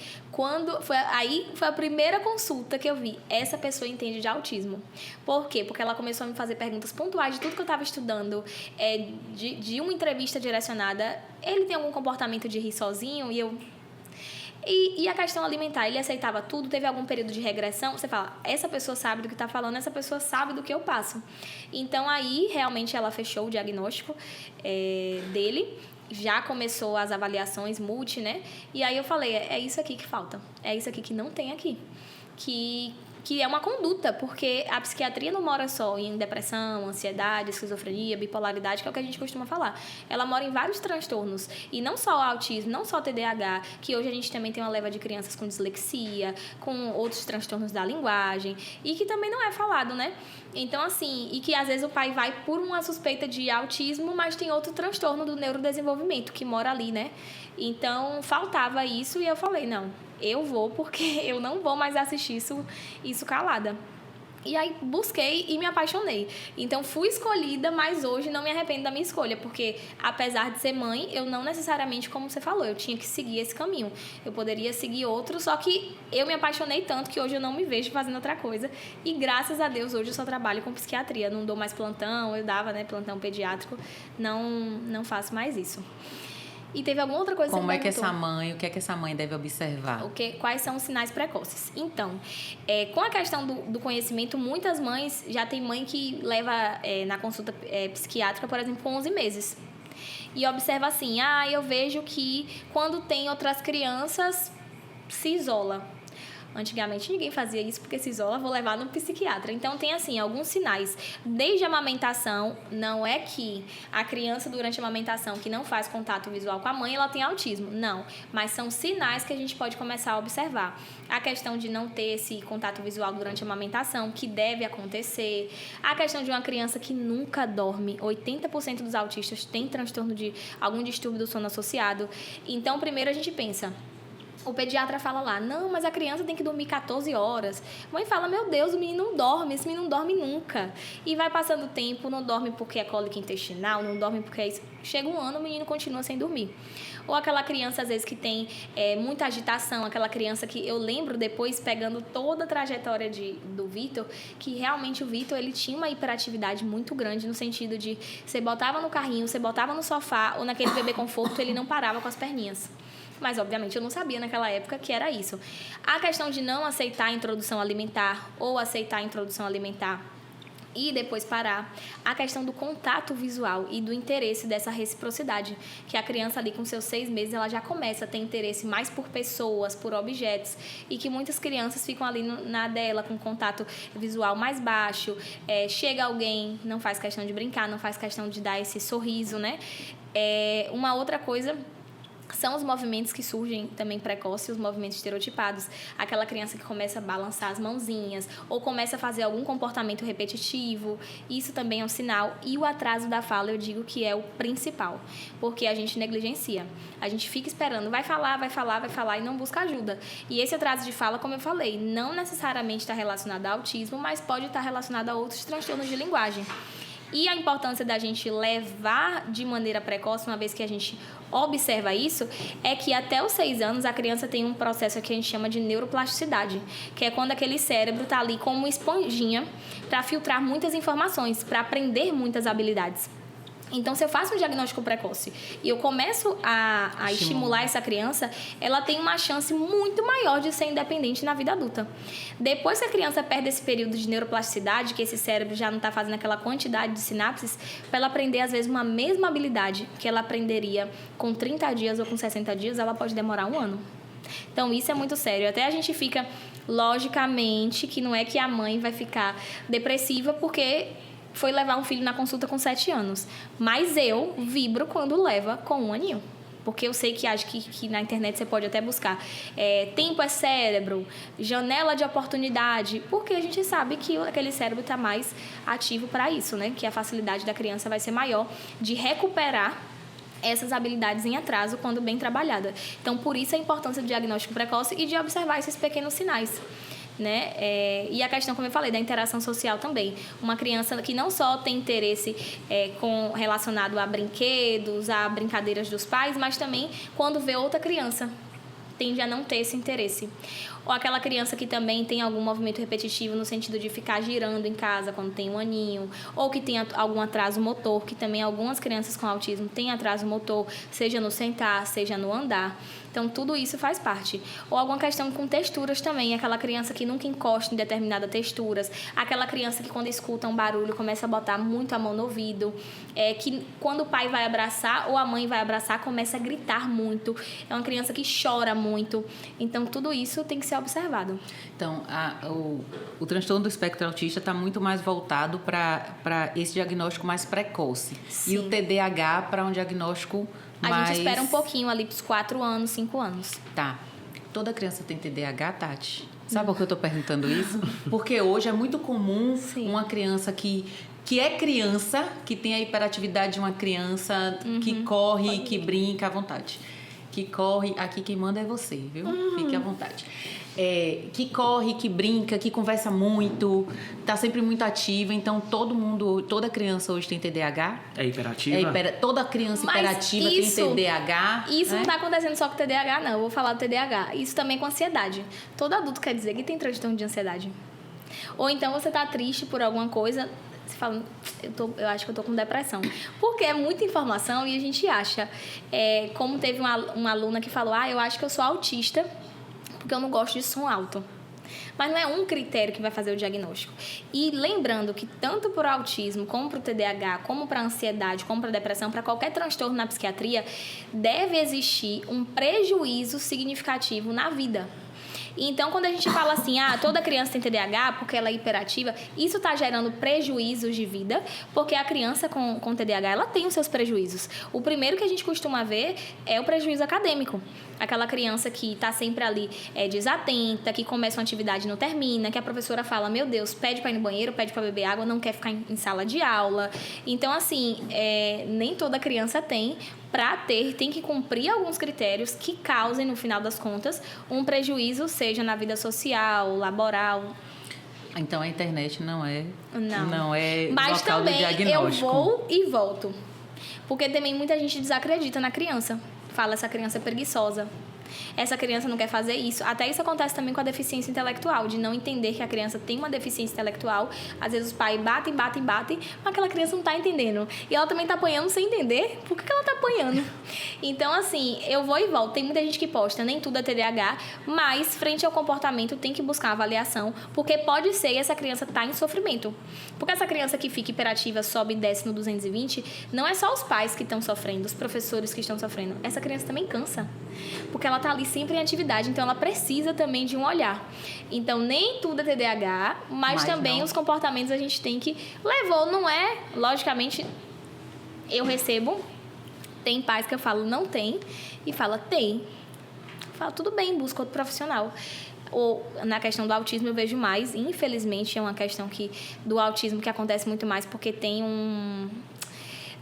foi a primeira consulta que eu vi. Essa pessoa entende de autismo. Por quê? Porque ela começou a me fazer perguntas pontuais de tudo que eu estava estudando, de uma entrevista direcionada. Ele tem algum comportamento de rir sozinho? E a questão alimentar, ele aceitava tudo, teve algum período de regressão, você fala, essa pessoa sabe do que está falando, essa pessoa sabe do que eu passo. Então, aí, realmente, ela fechou o diagnóstico dele, já começou as avaliações multi, né? E aí eu falei, é isso aqui que falta, é isso aqui que não tem aqui, que é uma conduta, porque a psiquiatria não mora só em depressão, ansiedade, esquizofrenia, bipolaridade, que é o que a gente costuma falar. Ela mora em vários transtornos, e não só o autismo, não só o TDAH, que hoje a gente também tem uma leva de crianças com dislexia, com outros transtornos da linguagem, e que também não é falado, né? Então, assim, e que às vezes o pai vai por uma suspeita de autismo, mas tem outro transtorno do neurodesenvolvimento que mora ali, né? Então, faltava isso e eu falei, não, eu vou porque eu não vou mais assistir isso calada. E aí busquei e me apaixonei. Então fui escolhida, mas hoje não me arrependo da minha escolha, porque apesar de ser mãe, eu não necessariamente, como você falou, eu tinha que seguir esse caminho. Eu poderia seguir outro, só que eu me apaixonei tanto que hoje eu não me vejo fazendo outra coisa. E graças a Deus hoje eu só trabalho com psiquiatria. Não dou mais plantão, eu dava, né, plantão pediátrico. Não faço mais isso. E teve alguma outra coisa que você me perguntou? O que é que essa mãe deve observar? Quais são os sinais precoces? Então, com a questão do conhecimento, muitas mães, já tem mãe que leva na consulta psiquiátrica, por exemplo, com 11 meses. E observa assim, eu vejo que quando tem outras crianças, se isola. Antigamente ninguém fazia isso porque se isola, vou levar no psiquiatra. Então tem assim, alguns sinais. Desde a amamentação, não é que a criança durante a amamentação que não faz contato visual com a mãe, ela tem autismo. Não, mas são sinais que a gente pode começar a observar. A questão de não ter esse contato visual durante a amamentação, que deve acontecer. A questão de uma criança que nunca dorme. 80% dos autistas têm transtorno de algum distúrbio do sono associado. Então primeiro a gente pensa... O pediatra fala lá, não, mas a criança tem que dormir 14 horas. A mãe fala, meu Deus, o menino não dorme, esse menino não dorme nunca. E vai passando o tempo, não dorme porque é cólica intestinal, não dorme porque é isso. Chega um ano, o menino continua sem dormir. Ou aquela criança, às vezes, que tem muita agitação, aquela criança que eu lembro depois, pegando toda a trajetória do Vitor, que realmente o Vitor, ele tinha uma hiperatividade muito grande, no sentido de você botava no carrinho, você botava no sofá, ou naquele bebê conforto, ele não parava com as perninhas. Mas, obviamente, eu não sabia naquela época que era isso. A questão de não aceitar a introdução alimentar ou aceitar a introdução alimentar e depois parar, a questão do contato visual e do interesse dessa reciprocidade, que a criança ali com seus 6 meses, ela já começa a ter interesse mais por pessoas, por objetos, e que muitas crianças ficam ali na dela, com contato visual mais baixo, chega alguém, não faz questão de brincar, não faz questão de dar esse sorriso, né? Uma outra coisa são os movimentos que surgem também precoces, os movimentos estereotipados. Aquela criança que começa a balançar as mãozinhas ou começa a fazer algum comportamento repetitivo. Isso também é um sinal. E o atraso da fala, eu digo que é o principal, porque a gente negligencia. A gente fica esperando, vai falar e não busca ajuda. E esse atraso de fala, como eu falei, não necessariamente está relacionado ao autismo, mas pode estar relacionado a outros transtornos de linguagem. E a importância da gente levar de maneira precoce, uma vez que a gente observa isso, é que até os 6 anos a criança tem um processo que a gente chama de neuroplasticidade, que é quando aquele cérebro está ali como uma esponjinha para filtrar muitas informações, para aprender muitas habilidades. Então, se eu faço um diagnóstico precoce e eu começo a estimular essa criança, ela tem uma chance muito maior de ser independente na vida adulta. Depois que a criança perde esse período de neuroplasticidade, que esse cérebro já não está fazendo aquela quantidade de sinapses, para ela aprender, às vezes, uma mesma habilidade que ela aprenderia com 30 dias ou com 60 dias, ela pode demorar 1 ano. Então, isso é muito sério. Até a gente fica, logicamente, que não é que a mãe vai ficar depressiva porque foi levar um filho na consulta com 7 anos. Mas eu vibro quando leva com 1 aninho. Porque eu sei que acho que na internet você pode até buscar tempo é cérebro, janela de oportunidade, porque a gente sabe que aquele cérebro está mais ativo para isso, né? Que a facilidade da criança vai ser maior de recuperar essas habilidades em atraso quando bem trabalhada. Então, por isso a importância do diagnóstico precoce e de observar esses pequenos sinais, né? E a questão, como eu falei, da interação social também. Uma criança que não só tem interesse relacionado a brinquedos, a brincadeiras dos pais, mas também quando vê outra criança, tende a não ter esse interesse. Ou aquela criança que também tem algum movimento repetitivo no sentido de ficar girando em casa quando tem 1 aninho, ou que tem algum atraso motor, que também algumas crianças com autismo têm atraso motor, seja no sentar, seja no andar. Então, tudo isso faz parte. Ou alguma questão com texturas também, aquela criança que nunca encosta em determinadas texturas, aquela criança que quando escuta um barulho começa a botar muito a mão no ouvido, que quando o pai vai abraçar ou a mãe vai abraçar começa a gritar muito, é uma criança que chora muito. Então, tudo isso tem que ser observado. Então, o transtorno do espectro autista está muito mais voltado para esse diagnóstico mais precoce. Sim. E o TDAH para um diagnóstico mais... A gente espera um pouquinho ali para os 4 anos, 5 anos. Tá. Toda criança tem TDAH, Tati? Sabe por que eu estou perguntando isso? Porque hoje é muito comum uma criança que é criança, que tem a hiperatividade de uma criança, que corre, que brinca à vontade. Que corre, aqui quem manda é você, viu? Fique à vontade. Que corre, que brinca, que conversa muito, tá sempre muito ativa. Então, toda criança hoje tem TDAH. É hiperativa? Toda criança hiperativa tem TDAH. Isso não tá acontecendo só com TDAH, não. Eu vou falar do TDAH. Isso também com ansiedade. Todo adulto quer dizer que tem transtorno de ansiedade. Ou então você tá triste por alguma coisa... Você fala, eu acho que eu tô com depressão. Porque é muita informação e a gente acha. Como teve uma aluna que falou, eu acho que eu sou autista porque eu não gosto de som alto. Mas não é um critério que vai fazer o diagnóstico. E lembrando que tanto para o autismo, como para o TDAH, como para a ansiedade, como para a depressão, para qualquer transtorno na psiquiatria, deve existir um prejuízo significativo na vida. Então, quando a gente fala assim, toda criança tem TDAH porque ela é hiperativa, isso está gerando prejuízos de vida, porque a criança com TDAH, ela tem os seus prejuízos. O primeiro que a gente costuma ver é o prejuízo acadêmico. Aquela criança que está sempre ali desatenta, que começa uma atividade e não termina, que a professora fala, meu Deus, pede para ir no banheiro, pede para beber água, não quer ficar em sala de aula. Então, assim, nem toda criança tem que cumprir alguns critérios que causem, no final das contas, um prejuízo, seja na vida social, laboral. Então, a internet não é Mas local do diagnóstico. Mas também eu vou e volto. Porque também muita gente desacredita na criança. Fala, essa criança é preguiçosa. Essa criança não quer fazer isso. Até isso acontece também com a deficiência intelectual, de não entender que a criança tem uma deficiência intelectual. Às vezes os pais batem, mas aquela criança não está entendendo. E ela também está apanhando sem entender por que ela está apanhando. Então, assim, eu vou e volto. Tem muita gente que posta, nem tudo é TDAH, mas frente ao comportamento tem que buscar avaliação, porque pode ser essa criança está em sofrimento. Porque essa criança que fica hiperativa, sobe e desce no 220, não é só os pais que estão sofrendo, os professores que estão sofrendo. Essa criança também cansa, porque ela está ali sempre em atividade, então ela precisa também de um olhar. Então, nem tudo é TDAH, mas também os comportamentos a gente tem que levar. Não é, logicamente, eu recebo, tem pais que eu falo não tem, e fala tem. Eu falo, tudo bem, busca outro profissional. Ou na questão do autismo eu vejo mais, infelizmente é uma questão do autismo que acontece muito mais porque tem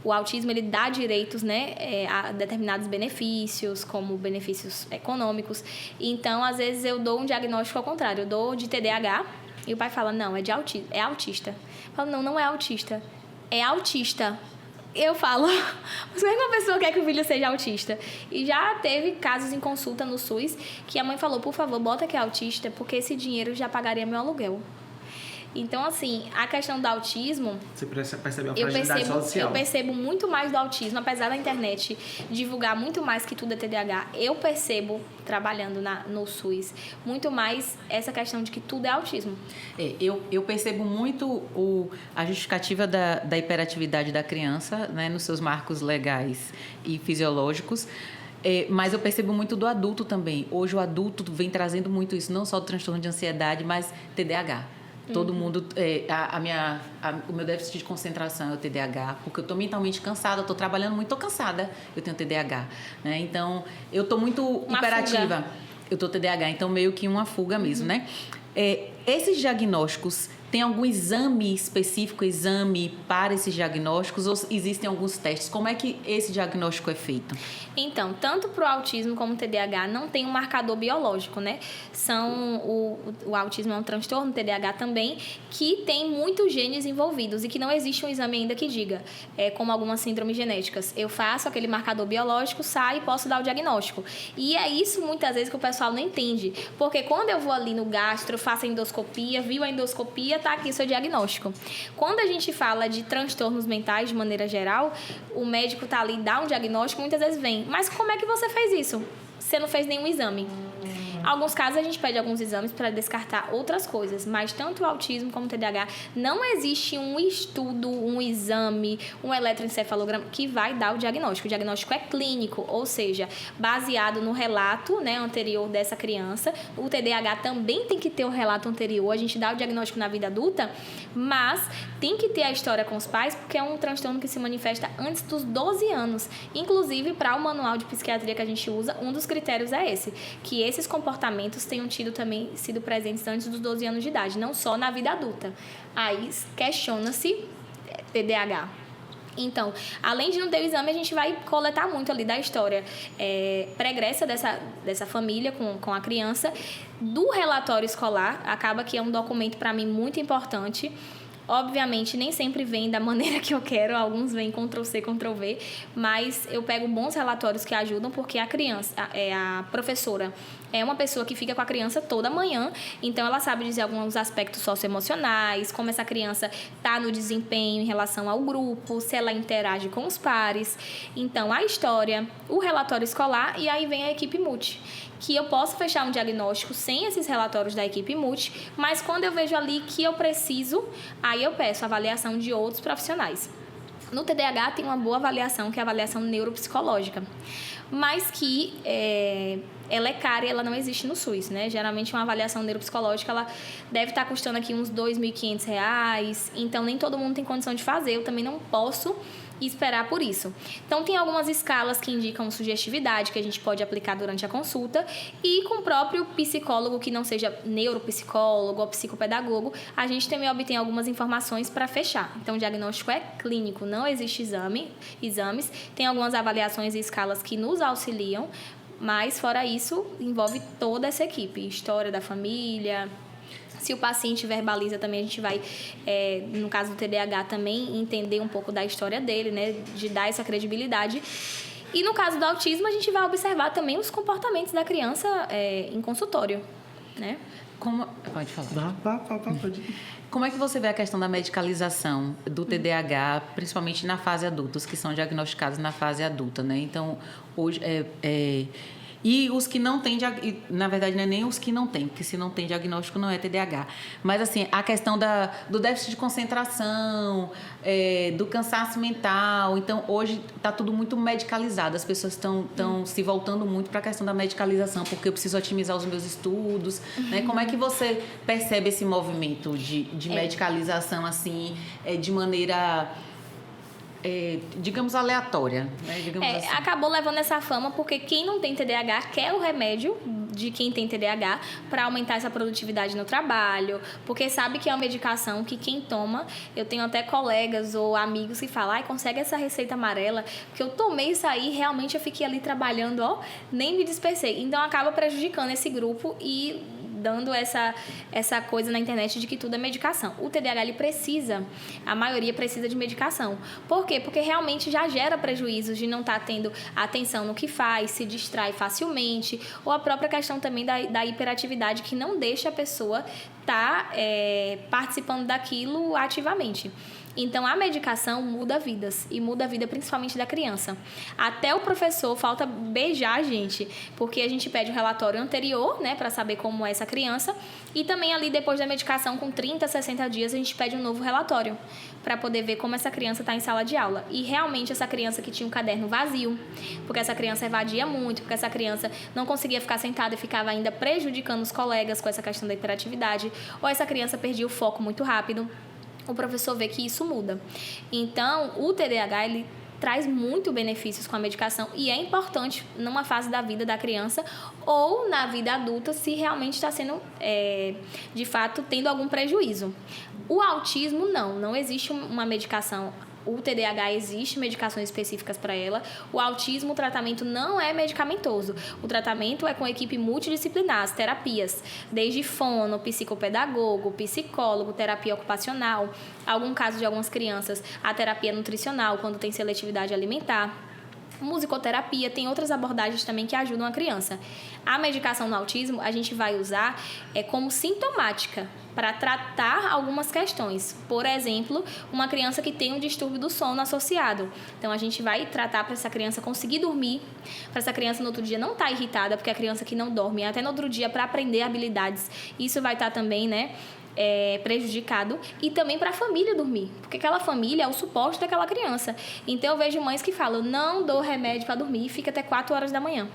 o autismo ele dá direitos, né, a determinados benefícios, como benefícios econômicos. Então, às vezes eu dou um diagnóstico ao contrário, eu dou de TDAH e o pai fala, não, é autista. Eu falo, não é autista, é autista. Eu falo, mas como é que uma pessoa quer que o filho seja autista? E já teve casos em consulta no SUS que a mãe falou, por favor, bota que é autista, porque esse dinheiro já pagaria meu aluguel. Então, assim, a questão do autismo... Você percebe a fragilidade social. Eu percebo muito mais do autismo, apesar da internet divulgar muito mais que tudo é TDAH. Eu percebo, trabalhando no SUS, muito mais essa questão de que tudo é autismo. Eu percebo muito a justificativa da hiperatividade da criança, né, nos seus marcos legais e fisiológicos. Mas eu percebo muito do adulto também. Hoje o adulto vem trazendo muito isso, não só do transtorno de ansiedade, mas TDAH. Todo mundo... o meu déficit de concentração é o TDAH, porque eu estou mentalmente cansada, estou trabalhando muito, estou cansada, eu tenho TDAH. Né? Então, eu estou muito hiperativa. Fuga. Eu estou TDAH, então meio que uma fuga mesmo, né? Esses diagnósticos, tem algum exame específico, para esses diagnósticos, ou existem alguns testes? Como é que esse diagnóstico é feito? Então, tanto para o autismo como o TDAH não tem um marcador biológico, né? O autismo é um transtorno, o TDAH também, que tem muitos genes envolvidos e que não existe um exame ainda que diga, como algumas síndromes genéticas. Eu faço aquele marcador biológico, saio e posso dar o diagnóstico. E é isso muitas vezes que o pessoal não entende, porque quando eu vou ali no gastro, faço a endoscopia, viu a endoscopia, tá aqui o seu diagnóstico. Quando a gente fala de transtornos mentais de maneira geral, o médico tá ali, dá um diagnóstico, muitas vezes vem, mas como é que você fez isso? Você não fez nenhum exame. Em alguns casos, a gente pede alguns exames para descartar outras coisas, mas tanto o autismo como o TDAH, não existe um estudo, um exame, um eletroencefalograma que vai dar o diagnóstico. O diagnóstico é clínico, ou seja, baseado no relato, né, anterior dessa criança. O TDAH também tem que ter o relato anterior, a gente dá o diagnóstico na vida adulta, mas tem que ter a história com os pais, porque é um transtorno que se manifesta antes dos 12 anos. Inclusive, para o manual de psiquiatria que a gente usa, um dos critérios é esse, que esses comportamentos tenham sido presentes antes dos 12 anos de idade, não só na vida adulta. Aí questiona-se TDAH. Então, além de não ter o exame, a gente vai coletar muito ali da história pregressa dessa família com a criança. Do relatório escolar, acaba que é um documento para mim muito importante. Obviamente, nem sempre vem da maneira que eu quero, alguns vêm Ctrl+C, Ctrl+V, mas eu pego bons relatórios que ajudam, porque a criança, a professora, é uma pessoa que fica com a criança toda manhã, então ela sabe dizer alguns aspectos socioemocionais, como essa criança está no desempenho em relação ao grupo, se ela interage com os pares. Então, a história, o relatório escolar e aí vem a equipe multi, que eu posso fechar um diagnóstico sem esses relatórios da equipe multi, mas quando eu vejo ali que eu preciso, aí eu peço avaliação de outros profissionais. No TDAH tem uma boa avaliação, que é a avaliação neuropsicológica, mas que ela é cara e ela não existe no SUS, né? Geralmente uma avaliação neuropsicológica ela deve estar custando aqui uns R$ 2.500, então nem todo mundo tem condição de fazer, eu também não posso esperar por isso. Então, tem algumas escalas que indicam sugestividade que a gente pode aplicar durante a consulta e com o próprio psicólogo, que não seja neuropsicólogo ou psicopedagogo, a gente também obtém algumas informações para fechar. Então, o diagnóstico é clínico, não existe exames, tem algumas avaliações e escalas que nos auxiliam, mas, fora isso, envolve toda essa equipe, história da família. Se o paciente verbaliza também, a gente vai, no caso do TDAH também, entender um pouco da história dele, né? De dar essa credibilidade. E no caso do autismo, a gente vai observar também os comportamentos da criança em consultório, né? Pode falar. Pode. Como é que você vê a questão da medicalização do TDAH, principalmente na fase adulta, os que são diagnosticados na fase adulta, né? Então, hoje e os que não têm, na verdade, não é nem os que não têm, porque se não tem diagnóstico não é TDAH. Mas, assim, a questão do déficit de concentração, do cansaço mental. Então, hoje está tudo muito medicalizado. As pessoas estão se voltando muito para a questão da medicalização, porque eu preciso otimizar os meus estudos. Né? Como é que você percebe esse movimento de medicalização, assim, de maneira... digamos, aleatória. Né? Digamos assim. Acabou levando essa fama porque quem não tem TDAH quer o remédio de quem tem TDAH para aumentar essa produtividade no trabalho, porque sabe que é uma medicação que quem toma, eu tenho até colegas ou amigos que falam, consegue essa receita amarela, porque eu tomei isso aí, realmente eu fiquei ali trabalhando, nem me dispersei. Então acaba prejudicando esse grupo e dando essa coisa na internet de que tudo é medicação. O TDAH, a maioria precisa de medicação. Por quê? Porque realmente já gera prejuízos de não estar tendo atenção no que faz, se distrai facilmente, ou a própria questão também da hiperatividade, que não deixa a pessoa estar participando daquilo ativamente. Então, a medicação muda vidas, e muda a vida principalmente da criança. Até o professor falta beijar a gente, porque a gente pede o relatório anterior, né, para saber como é essa criança, e também ali depois da medicação, com 30, 60 dias, a gente pede um novo relatório, para poder ver como essa criança está em sala de aula. E realmente essa criança que tinha um caderno vazio, porque essa criança evadia muito, porque essa criança não conseguia ficar sentada e ficava ainda prejudicando os colegas com essa questão da hiperatividade, ou essa criança perdia o foco muito rápido, o professor vê que isso muda. Então, o TDAH, ele traz muito benefícios com a medicação e é importante numa fase da vida da criança ou na vida adulta se realmente está sendo, de fato, tendo algum prejuízo. O autismo, não existe uma medicação. O TDAH existe medicações específicas para ela. O autismo, o tratamento não é medicamentoso. O tratamento é com equipe multidisciplinar, as terapias, desde fono, psicopedagogo, psicólogo, terapia ocupacional, algum caso de algumas crianças, a terapia nutricional, quando tem seletividade alimentar, musicoterapia, tem outras abordagens também que ajudam a criança. A medicação no autismo a gente vai usar como sintomática para tratar algumas questões. Por exemplo, uma criança que tem um distúrbio do sono associado. Então, a gente vai tratar para essa criança conseguir dormir, para essa criança no outro dia não estar irritada, porque a criança que não dorme, até no outro dia para aprender habilidades, isso vai estar também, prejudicado, e também para a família dormir, porque aquela família é o suporte daquela criança. Então eu vejo mães que falam, não dou remédio para dormir, fica até 4 horas da manhã.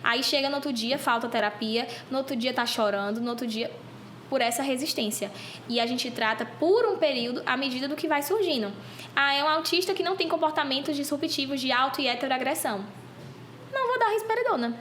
Aí chega no outro dia, falta terapia, no outro dia tá chorando, no outro dia, por essa resistência. E a gente trata por um período à medida do que vai surgindo. É um autista que não tem comportamentos disruptivos de auto e heteroagressão. Não vou dar risperidona.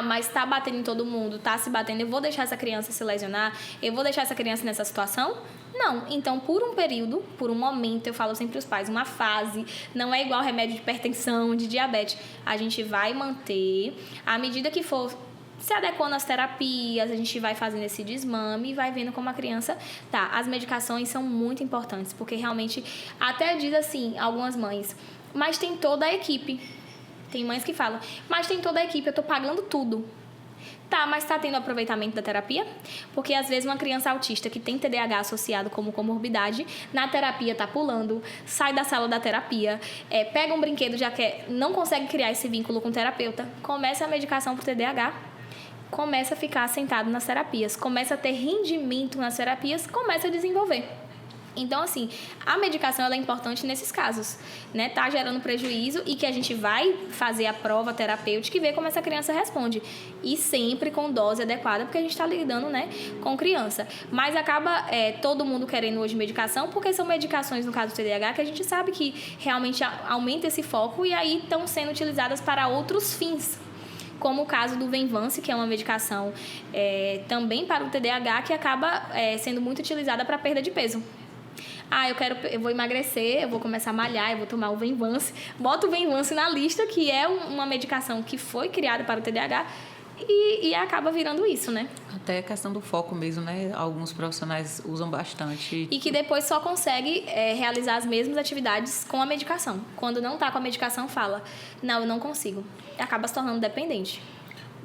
Mas tá batendo em todo mundo, tá se batendo, eu vou deixar essa criança se lesionar, eu vou deixar essa criança nessa situação? Não. Então, por um período, por um momento, eu falo sempre aos pais, uma fase, não é igual remédio de hipertensão, de diabetes. A gente vai manter, à medida que for se adequando às terapias, a gente vai fazendo esse desmame e vai vendo como a criança tá. As medicações são muito importantes, porque realmente, até diz assim, algumas mães, mas tem toda a equipe. Tem mães que falam, mas tem toda a equipe, eu tô pagando tudo. Tá, mas tá tendo aproveitamento da terapia? Porque às vezes uma criança autista que tem TDAH associado como comorbidade, na terapia tá pulando, sai da sala da terapia, pega um brinquedo, já que não consegue criar esse vínculo com o terapeuta, começa a medicação pro TDAH, começa a ficar sentado nas terapias, começa a ter rendimento nas terapias, começa a desenvolver. Então, assim, a medicação ela é importante nesses casos, né? Tá gerando prejuízo e que a gente vai fazer a prova terapêutica e ver como essa criança responde. E sempre com dose adequada, porque a gente está lidando, né, com criança. Mas acaba todo mundo querendo hoje medicação, porque são medicações, no caso do TDAH, que a gente sabe que realmente aumenta esse foco e aí estão sendo utilizadas para outros fins. Como o caso do Venvance, que é uma medicação também para o TDAH, que acaba sendo muito utilizada para perda de peso. Eu vou emagrecer, eu vou começar a malhar, eu vou tomar o Venvance. Bota o Venvance na lista, que é uma medicação que foi criada para o TDAH, e acaba virando isso, né? Até a questão do foco mesmo, né? Alguns profissionais usam bastante. E que depois só consegue realizar as mesmas atividades com a medicação. Quando não está com a medicação, fala, não, eu não consigo. E acaba se tornando dependente.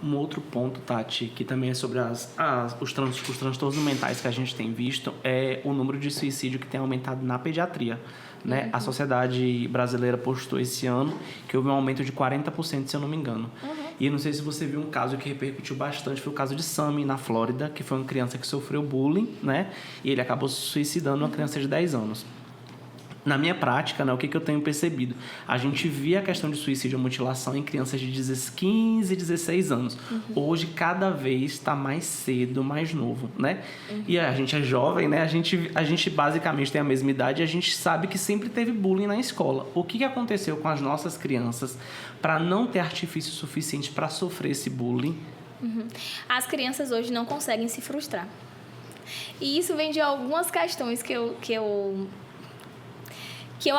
Um outro ponto, Tati, que também é sobre os transtornos mentais que a gente tem visto, é o número de suicídio que tem aumentado na pediatria. Né? A Sociedade Brasileira postou esse ano que houve um aumento de 40%, se eu não me engano. E eu não sei se você viu um caso que repercutiu bastante, foi o caso de Sammy, na Flórida, que foi uma criança que sofreu bullying, né? E ele acabou se suicidando, uma criança de 10 anos. Na minha prática, né, o que eu tenho percebido? A gente via a questão de suicídio e mutilação em crianças de 15, 16 anos. Hoje, cada vez está mais cedo, mais novo, né? E a gente é jovem, né? A gente basicamente tem a mesma idade e a gente sabe que sempre teve bullying na escola. O que aconteceu com as nossas crianças para não ter artifício suficiente para sofrer esse bullying? As crianças hoje não conseguem se frustrar. E isso vem de algumas questões que eu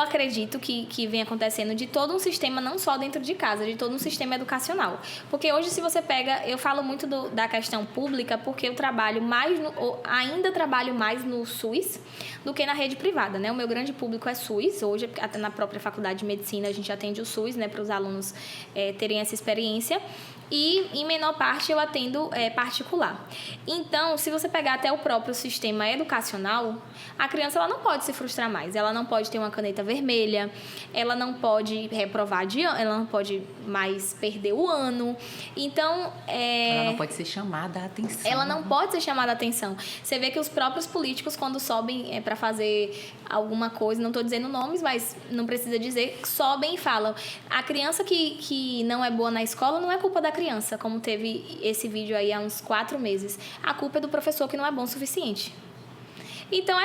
acredito que vem acontecendo de todo um sistema, não só dentro de casa, de todo um sistema educacional. Porque hoje, se você pega, eu falo muito da questão pública, porque eu trabalho mais, ainda trabalho mais no SUS do que na rede privada, né? O meu grande público é SUS, hoje até na própria faculdade de medicina a gente atende o SUS, né, para os alunos terem essa experiência. E, em menor parte, eu atendo particular. Então, se você pegar até o próprio sistema educacional, a criança ela não pode se frustrar mais. Ela não pode ter uma caneta vermelha, ela não pode reprovar de ano, ela não pode mais perder o ano. Então, ela não pode ser chamada a atenção. Ela não pode ser chamada a atenção. Você vê que os próprios políticos, quando sobem para fazer alguma coisa, não estou dizendo nomes, mas não precisa dizer, sobem e falam. A criança que não é boa na escola não é culpa da criança, como teve esse vídeo aí há uns 4 meses. A culpa é do professor que não é bom o suficiente. Então,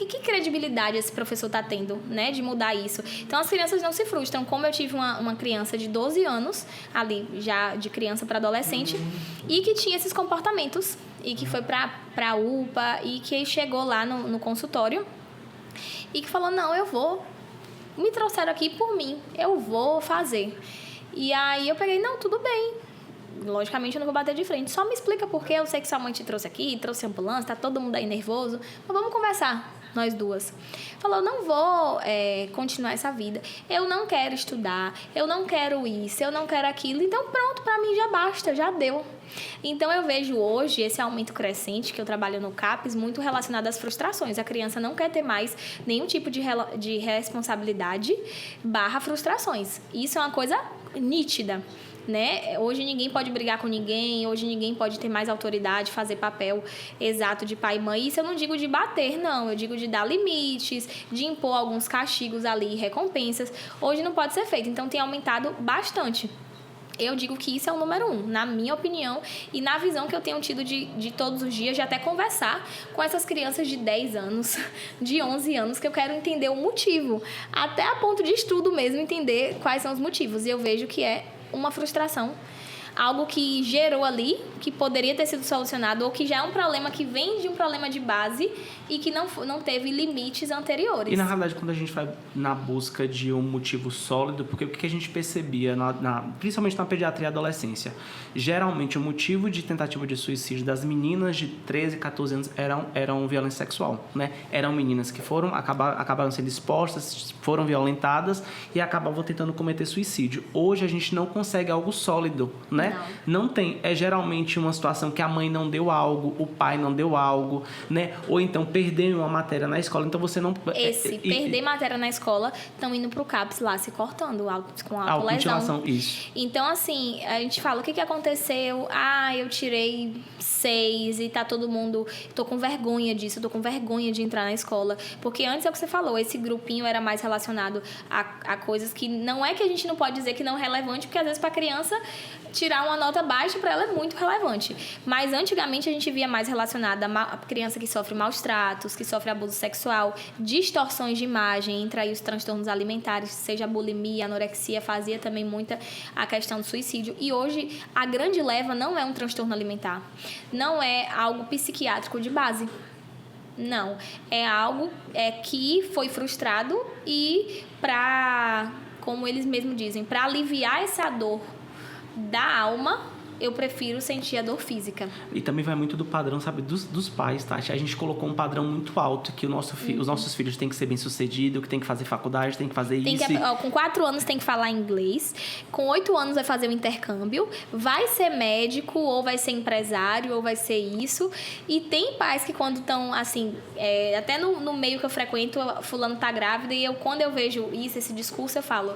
que credibilidade esse professor está tendo, né, de mudar isso? Então, as crianças não se frustram. Como eu tive uma criança de 12 anos, ali, já de criança para adolescente, e que tinha esses comportamentos, e que foi para a UPA, e que chegou lá no consultório, e que falou, não, eu vou, me trouxeram aqui por mim, eu vou fazer. E aí eu peguei, não, tudo bem. Logicamente eu não vou bater de frente. Só me explica por quê. Eu sei que sua mãe te trouxe aqui, trouxe ambulância, tá todo mundo aí nervoso. Mas vamos conversar, nós duas. Falou, não vou continuar essa vida. Eu não quero estudar, eu não quero isso, eu não quero aquilo. Então pronto, pra mim já basta, já deu. Então eu vejo hoje esse aumento crescente, que eu trabalho no CAPES, muito relacionado às frustrações. A criança não quer ter mais nenhum tipo de responsabilidade / frustrações. Isso é uma coisa nítida, né? Hoje ninguém pode brigar com ninguém, hoje ninguém pode ter mais autoridade, fazer papel exato de pai e mãe. Isso eu não digo de bater, não. Eu digo de dar limites, de impor alguns castigos ali, recompensas. Hoje não pode ser feito, então tem aumentado bastante. Eu digo que isso é o número 1, na minha opinião, e na visão que eu tenho tido de todos os dias, de até conversar com essas crianças de 10 anos, de 11 anos, que eu quero entender o motivo, até a ponto de estudo mesmo, entender quais são os motivos. E eu vejo que é uma frustração, algo que gerou ali, que poderia ter sido solucionado, ou que já é um problema que vem de um problema de base e que não teve limites anteriores. E, na realidade, quando a gente vai na busca de um motivo sólido, porque o que a gente percebia, principalmente na pediatria e adolescência, geralmente o motivo de tentativa de suicídio das meninas de 13, 14 anos eram violência sexual, né? Eram meninas que acabaram sendo expostas, foram violentadas e acabavam tentando cometer suicídio. Hoje a gente não consegue algo sólido, né? Não tem. É geralmente uma situação que a mãe não deu algo, o pai não deu algo, né? Ou então perder uma matéria na escola, então você não... Perder matéria na escola, estão indo pro CAPS lá, se cortando com a autolesão. Isso. Então, assim, a gente fala, o que aconteceu? Eu tirei 6 e tá todo mundo... Tô com vergonha disso, tô com vergonha de entrar na escola. Porque antes é o que você falou, esse grupinho era mais relacionado a coisas que não é que a gente não pode dizer que não é relevante, porque às vezes pra criança tirar uma nota baixa para ela é muito relevante. Mas antigamente a gente via mais relacionada a criança que sofre maus tratos, que sofre abuso sexual, distorções de imagem, entra aí os transtornos alimentares, seja bulimia, anorexia, fazia também muita a questão do suicídio. E hoje a grande leva não é um transtorno alimentar, não é algo psiquiátrico de base. Não, é algo que foi frustrado e como eles mesmos dizem, para aliviar essa dor da alma, eu prefiro sentir a dor física. E também vai muito do padrão, sabe, dos pais, tá? A gente colocou um padrão muito alto, que os nossos filhos têm que ser bem-sucedidos, que tem que fazer faculdade, tem que fazer isso. Com 4 anos tem que falar inglês, com 8 anos vai fazer o intercâmbio, vai ser médico, ou vai ser empresário, ou vai ser isso. E tem pais que quando estão, assim, até no meio que eu frequento, fulano tá grávida, e quando eu vejo esse discurso, eu falo...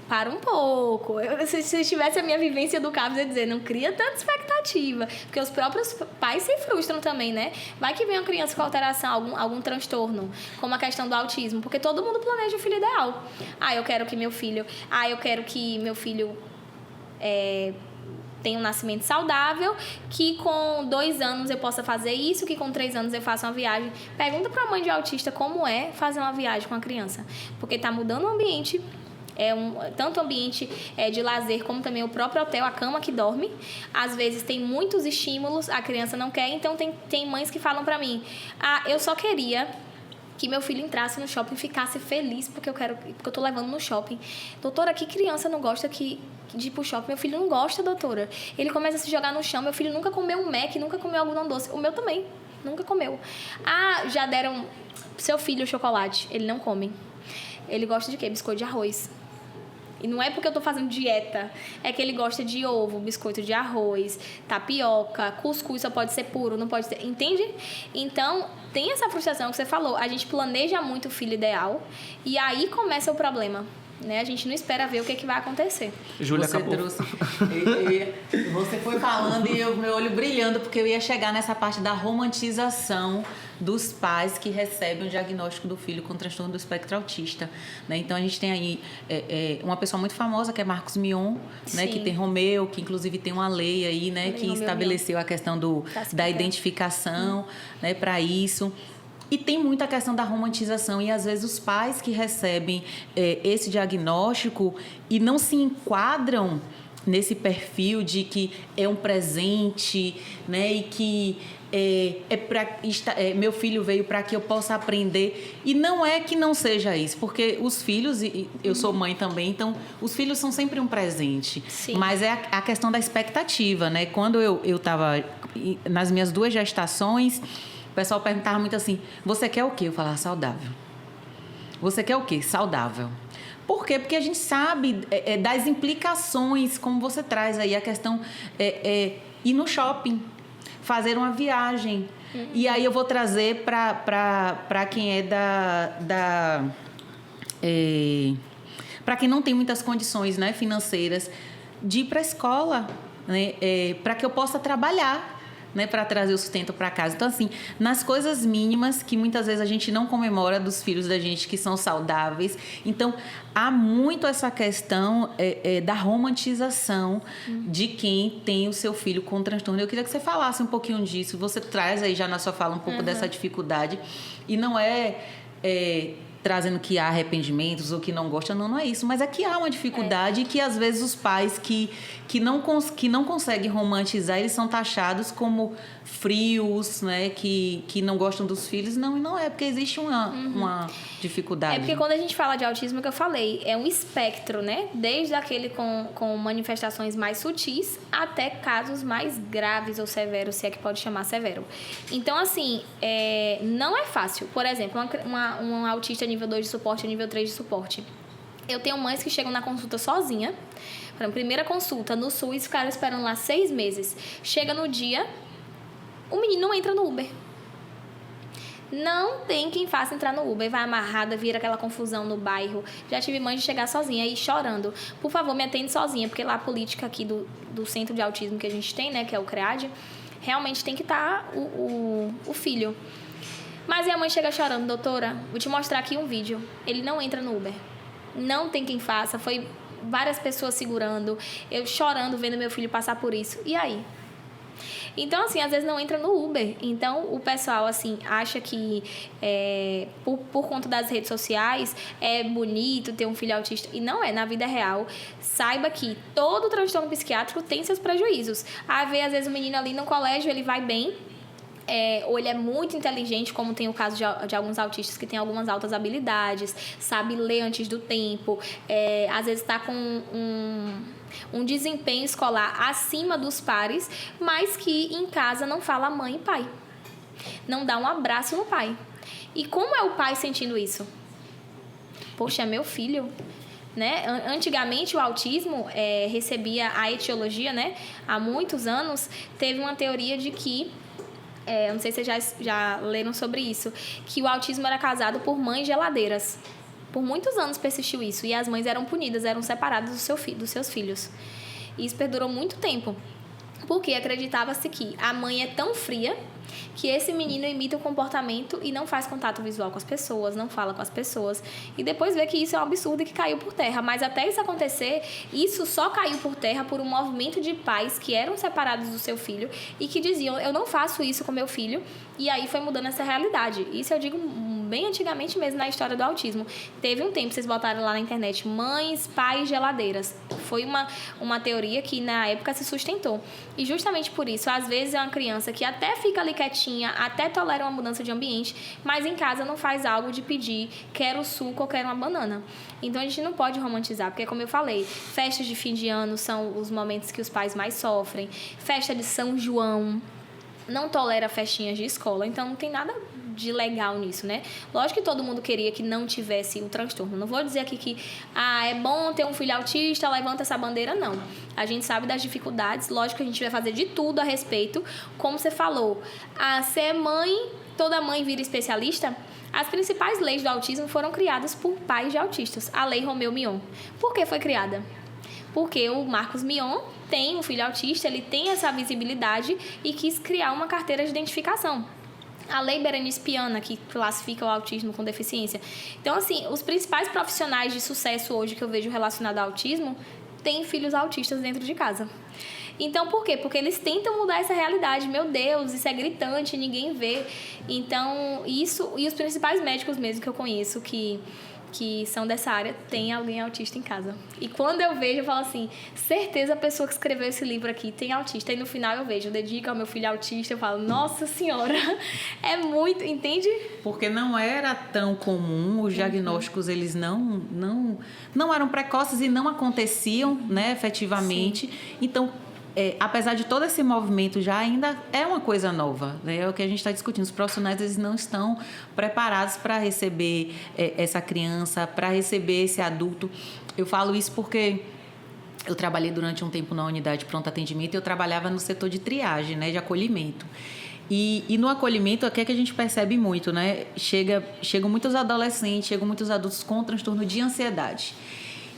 Para um pouco. Se tivesse a minha vivência do CAPS, eu ia dizer, não cria tanta expectativa. Porque os próprios pais se frustram também, né? Vai que vem uma criança com alteração, algum transtorno, como a questão do autismo. Porque todo mundo planeja o filho ideal. Eu quero que meu filho tenha um nascimento saudável, que com 2 anos eu possa fazer isso, que com 3 anos eu faça uma viagem. Pergunta para a mãe de autista como é fazer uma viagem com a criança. Porque está mudando o ambiente... tanto o ambiente de lazer, como também o próprio hotel, a cama que dorme. Às vezes tem muitos estímulos, a criança não quer, então tem mães que falam pra mim, eu só queria que meu filho entrasse no shopping e ficasse feliz porque eu tô levando no shopping. Doutora, que criança não gosta de ir pro shopping? Meu filho não gosta, doutora. Ele começa a se jogar no chão, meu filho nunca comeu um Mac, nunca comeu algodão doce. O meu também, nunca comeu. Já deram seu filho chocolate, ele não come. Ele gosta de quê? Biscoito de arroz. E não é porque eu tô fazendo dieta, é que ele gosta de ovo, biscoito de arroz, tapioca, cuscuz só pode ser puro, não pode ser... Entende? Então, tem essa frustração que você falou. A gente planeja muito o filho ideal e aí começa o problema. Né? A gente não espera ver o que vai acontecer. Júlia, acabou. Você foi falando e meu olho brilhando, porque eu ia chegar nessa parte da romantização dos pais que recebem o diagnóstico do filho com transtorno do espectro autista. Né? Então, a gente tem aí uma pessoa muito famosa, que é Marcos Mion, né? Que tem Romeu, que inclusive tem uma lei aí, né? Que estabeleceu a questão da identificação, né? Para isso. E tem muita questão da romantização, e às vezes os pais que recebem esse diagnóstico e não se enquadram nesse perfil de que é um presente, né? E que meu filho veio para que eu possa aprender. E não é que não seja isso, porque os filhos, e eu sou mãe também, então os filhos são sempre um presente. Sim. Mas é a questão da expectativa, né? Quando eu estava nas minhas 2 gestações, o pessoal perguntava muito assim, você quer o quê? Eu falava, saudável. Você quer o quê? Saudável. Por quê? Porque a gente sabe das implicações, como você traz aí, a questão ir no shopping, fazer uma viagem. E aí eu vou trazer para quem é para quem não tem muitas condições, né, financeiras, de ir para a escola, né, para que eu possa trabalhar, né, para trazer o sustento para casa. Então, assim, nas coisas mínimas que muitas vezes a gente não comemora dos filhos da gente que são saudáveis. Então, há muito essa questão da romantização de quem tem o seu filho com transtorno. Eu queria que você falasse um pouquinho disso. Você traz aí já na sua fala um pouco dessa dificuldade. E não trazendo que há arrependimentos ou que não gosta, não é isso, mas é que há uma dificuldade e que às vezes os pais que não conseguem romantizar, eles são taxados como frios, né, que não gostam dos filhos. Não é, porque existe uma dificuldade. É porque quando a gente fala de autismo, que eu falei, é um espectro, né, desde aquele com manifestações mais sutis até casos mais graves ou severos, se é que pode chamar severo. Então, assim, não é fácil. Por exemplo, um autista nível 2 de suporte, nível 3 de suporte. Eu tenho mães que chegam na consulta sozinha, para a primeira consulta no SUS, ficaram esperando lá 6 meses. Chega no dia, o menino não entra no Uber. Não tem quem faça entrar no Uber. Vai amarrada, vira aquela confusão no bairro. Já tive mãe de chegar sozinha e chorando. Por favor, me atende sozinha, porque lá a política aqui do centro de autismo que a gente tem, né, que é o CREAD, realmente tem que estar o filho. Mas aí a mãe chega chorando, doutora, vou te mostrar aqui um vídeo. Ele não entra no Uber. Não tem quem faça. Foi várias pessoas segurando, eu chorando, vendo meu filho passar por isso. E aí? Então, assim, às vezes não entra no Uber. Então, o pessoal, assim, acha que por conta das redes sociais é bonito ter um filho autista. E não é, na vida real. Saiba que todo transtorno psiquiátrico tem seus prejuízos. Às vezes o menino ali no colégio, ele vai bem, ou ele é muito inteligente, como tem o caso de alguns autistas que têm algumas altas habilidades, sabe ler antes do tempo, às vezes está com um desempenho escolar acima dos pares, mas que em casa não fala mãe e pai. Não dá um abraço no pai. E como é o pai sentindo isso? Poxa, é meu filho, né? Antigamente o autismo recebia a etiologia, né? Há muitos anos teve uma teoria de que, não sei se vocês já leram sobre isso, que o autismo era causado por mães geladeiras. Por muitos anos persistiu isso, e as mães eram punidas, eram separadas dos seus filhos. E isso perdurou muito tempo, porque acreditava-se que a mãe é tão fria que esse menino imita o comportamento e não faz contato visual com as pessoas, não fala com as pessoas. E depois vê que isso é um absurdo e que caiu por terra. Mas até isso acontecer, isso só caiu por terra por um movimento de pais que eram separados do seu filho e que diziam, eu não faço isso com meu filho. E aí foi mudando essa realidade. Isso eu digo bem antigamente mesmo na história do autismo. Teve um tempo, vocês botaram lá na internet, mães, pais, geladeiras. Foi uma teoria que na época se sustentou. E justamente por isso, às vezes é uma criança que até fica ali quietinha, até tolera uma mudança de ambiente, mas em casa não faz algo de pedir, quero suco ou quero uma banana. Então a gente não pode romantizar, porque como eu falei, festas de fim de ano são os momentos que os pais mais sofrem, festa de São João, não tolera festinhas de escola, então não tem nada de legal nisso, né? Lógico que todo mundo queria que não tivesse o transtorno. Não vou dizer aqui que é bom ter um filho autista, levanta essa bandeira, não. A gente sabe das dificuldades, lógico que a gente vai fazer de tudo a respeito. Como você falou, ser mãe, toda mãe vira especialista. As principais leis do autismo foram criadas por pais de autistas. A Lei Romeu Mion. Por que foi criada? Porque o Marcos Mion tem um filho autista, ele tem essa visibilidade e quis criar uma carteira de identificação. A Lei Berenice Piana, que classifica o autismo com deficiência. Então, assim, os principais profissionais de sucesso hoje que eu vejo relacionado ao autismo têm filhos autistas dentro de casa. Então, por quê? Porque eles tentam mudar essa realidade. Meu Deus, isso é gritante, ninguém vê. Então, isso... E os principais médicos mesmo que eu conheço que são dessa área, tem alguém autista em casa. E quando eu vejo, eu falo assim, certeza a pessoa que escreveu esse livro aqui tem autista. E no final eu vejo, eu dedico ao meu filho autista, eu falo, nossa senhora, é muito, entende? Porque não era tão comum, os diagnósticos, eles não eram precoces e não aconteciam, né, efetivamente. Sim. Então, apesar de todo esse movimento, já ainda é uma coisa nova, né? É o que a gente está discutindo. Os profissionais, eles não estão preparados para receber essa criança, para receber esse adulto. Eu falo isso porque eu trabalhei durante um tempo na unidade de pronto atendimento e eu trabalhava no setor de triagem, né, de acolhimento. E no acolhimento, o que é que a gente percebe muito, né? Chegam muitos adolescentes, chegam muitos adultos com transtorno de ansiedade.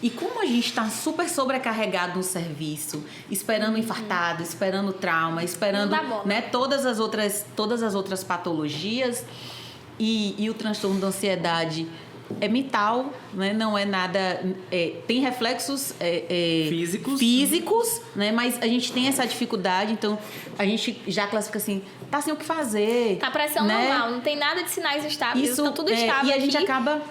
E como a gente está super sobrecarregado no serviço, esperando infartado, esperando trauma, esperando, né, todas as outras patologias, e o transtorno da ansiedade é mental, né? Não é nada... tem reflexos físicos, né? Mas a gente tem essa dificuldade, então a gente já classifica assim, tá sem o que fazer. Tá pressão normal, não tem nada de sinais estáveis, isso, tá tudo estável e a gente acaba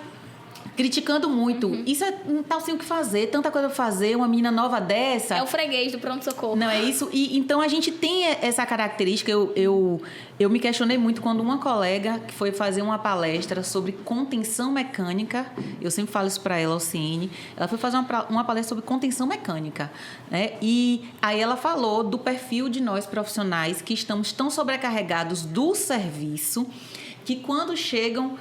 criticando muito. Isso não tá sem o que fazer, tanta coisa pra fazer, uma menina nova dessa. É o freguês do pronto-socorro. Não, é isso. E então a gente tem essa característica. Eu me questionei muito quando uma colega que foi fazer uma palestra sobre contenção mecânica, eu sempre falo isso para ela, Alciene, ela foi fazer uma palestra sobre contenção mecânica, né? E aí ela falou do perfil de nós profissionais que estamos tão sobrecarregados do serviço que quando chegam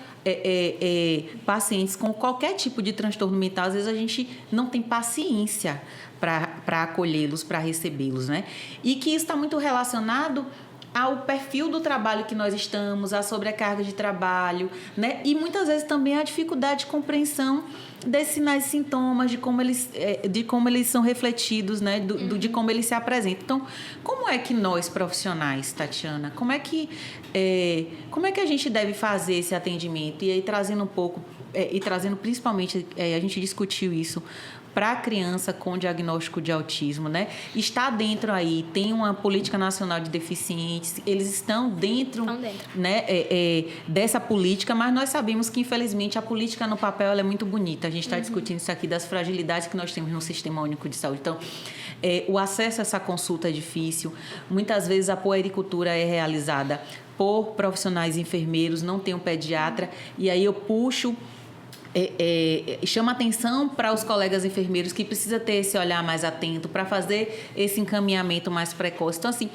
pacientes com qualquer tipo de transtorno mental, às vezes a gente não tem paciência para acolhê-los, para recebê-los, né? E que isso está muito relacionado ao perfil do trabalho que nós estamos, à sobrecarga de trabalho, né? E muitas vezes também a dificuldade de compreensão desses sinais e sintomas, de como eles são refletidos, né? De como eles se apresentam. Então, como é que nós, profissionais, Tatiana, como é que a gente deve fazer esse atendimento? E aí, trazendo um pouco, e trazendo principalmente, a gente discutiu isso, para a criança com diagnóstico de autismo, né? Está dentro aí, tem uma política nacional de deficientes, eles estão dentro. Né, dessa política, mas nós sabemos que, infelizmente, a política no papel ela é muito bonita. A gente está discutindo isso aqui das fragilidades que nós temos no Sistema Único de Saúde. Então, o acesso a essa consulta é difícil. Muitas vezes a puericultura é realizada por profissionais enfermeiros, não tem um pediatra, e aí eu puxo chama atenção para os colegas enfermeiros que precisa ter esse olhar mais atento para fazer esse encaminhamento mais precoce. Então, assim,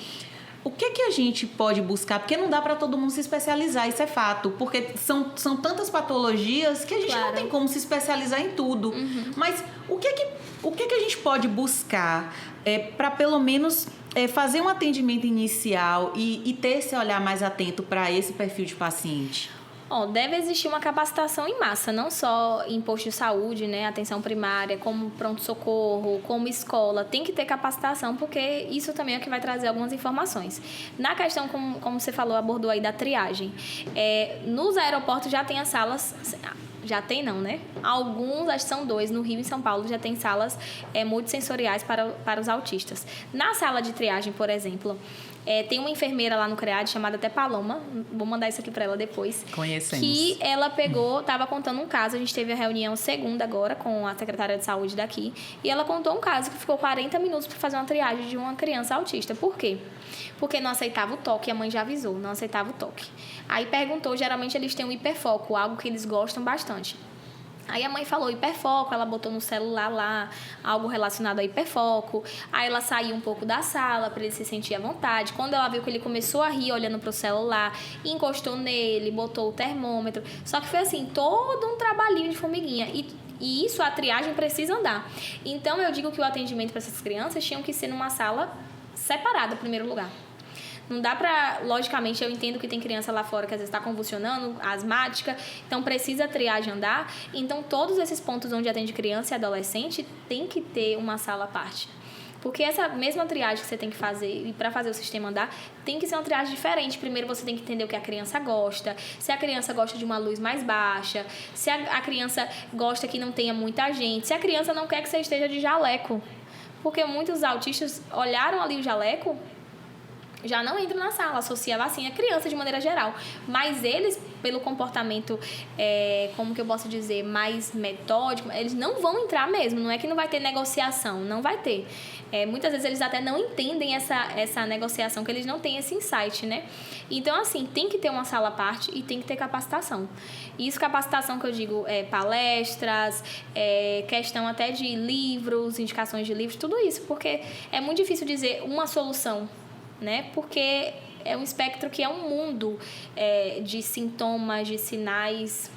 o que a gente pode buscar? Porque não dá para todo mundo se especializar, isso é fato. Porque são tantas patologias que a gente não tem como se especializar em tudo. Mas o que a gente pode buscar para, pelo menos, fazer um atendimento inicial e ter esse olhar mais atento para esse perfil de paciente? Deve existir uma capacitação em massa, não só em posto de saúde, né, atenção primária, como pronto-socorro, como escola. Tem que ter capacitação, porque isso também é o que vai trazer algumas informações. Na questão, como você falou, abordou aí da triagem. Nos aeroportos já tem as salas... Já tem não, né? Alguns, acho que são 2, no Rio e em São Paulo, já tem salas multissensoriais para os autistas. Na sala de triagem, por exemplo, tem uma enfermeira lá no CREAD, chamada até Paloma, vou mandar isso aqui para ela depois. Conhecemos. Que ela estava contando um caso, a gente teve a reunião segunda agora com a secretária de saúde daqui, e ela contou um caso que ficou 40 minutos para fazer uma triagem de uma criança autista. Por quê? Porque não aceitava o toque, a mãe já avisou, não aceitava o toque. Aí perguntou, geralmente eles têm um hiperfoco, algo que eles gostam bastante. Aí a mãe falou hiperfoco, ela botou no celular lá algo relacionado a hiperfoco. Aí ela saiu um pouco da sala para ele se sentir à vontade. Quando ela viu que ele começou a rir olhando para o celular, encostou nele, botou o termômetro. Só que foi assim, todo um trabalhinho de formiguinha. E isso a triagem precisa andar. Então eu digo que o atendimento para essas crianças tinham que ser numa sala separada, em primeiro lugar. Não dá pra... Logicamente, eu entendo que tem criança lá fora que às vezes está convulsionando, asmática, então precisa a triagem andar. Então, todos esses pontos onde atende criança e adolescente tem que ter uma sala à parte. Porque essa mesma triagem que você tem que fazer, e para fazer o sistema andar, tem que ser uma triagem diferente. Primeiro você tem que entender o que a criança gosta, se a criança gosta de uma luz mais baixa, se a criança gosta que não tenha muita gente, se a criança não quer que você esteja de jaleco. Porque muitos autistas olharam ali o jaleco, já não entram na sala, associava assim a criança de maneira geral. Mas eles, pelo comportamento, como que eu posso dizer, mais metódico, eles não vão entrar mesmo. Não é que não vai ter negociação, não vai ter. Muitas vezes eles até não entendem essa negociação, que eles não têm esse insight, né? Então, assim, tem que ter uma sala à parte e tem que ter capacitação. Isso, capacitação que eu digo, palestras, questão até de livros, indicações de livros, tudo isso. Porque é muito difícil dizer uma solução, né? Porque é um espectro que é um mundo de sintomas, de sinais,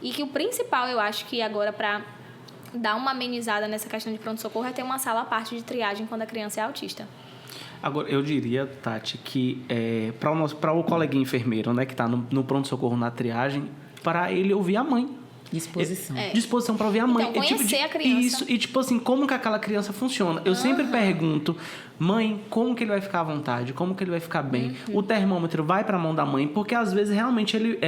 e que o principal, eu acho que agora, para dar uma amenizada nessa questão de pronto-socorro, é ter uma sala à parte de triagem quando a criança é autista. Agora, eu diria, Tati, que para o coleguinha enfermeiro, né, que está no pronto-socorro, na triagem, para ele ouvir a mãe. Disposição. Disposição para ouvir a mãe. Então, conhecer a criança. Isso, e tipo assim, como que aquela criança funciona. Eu sempre pergunto, mãe, como que ele vai ficar à vontade? Como que ele vai ficar bem? O termômetro vai para a mão da mãe? Porque às vezes realmente ele...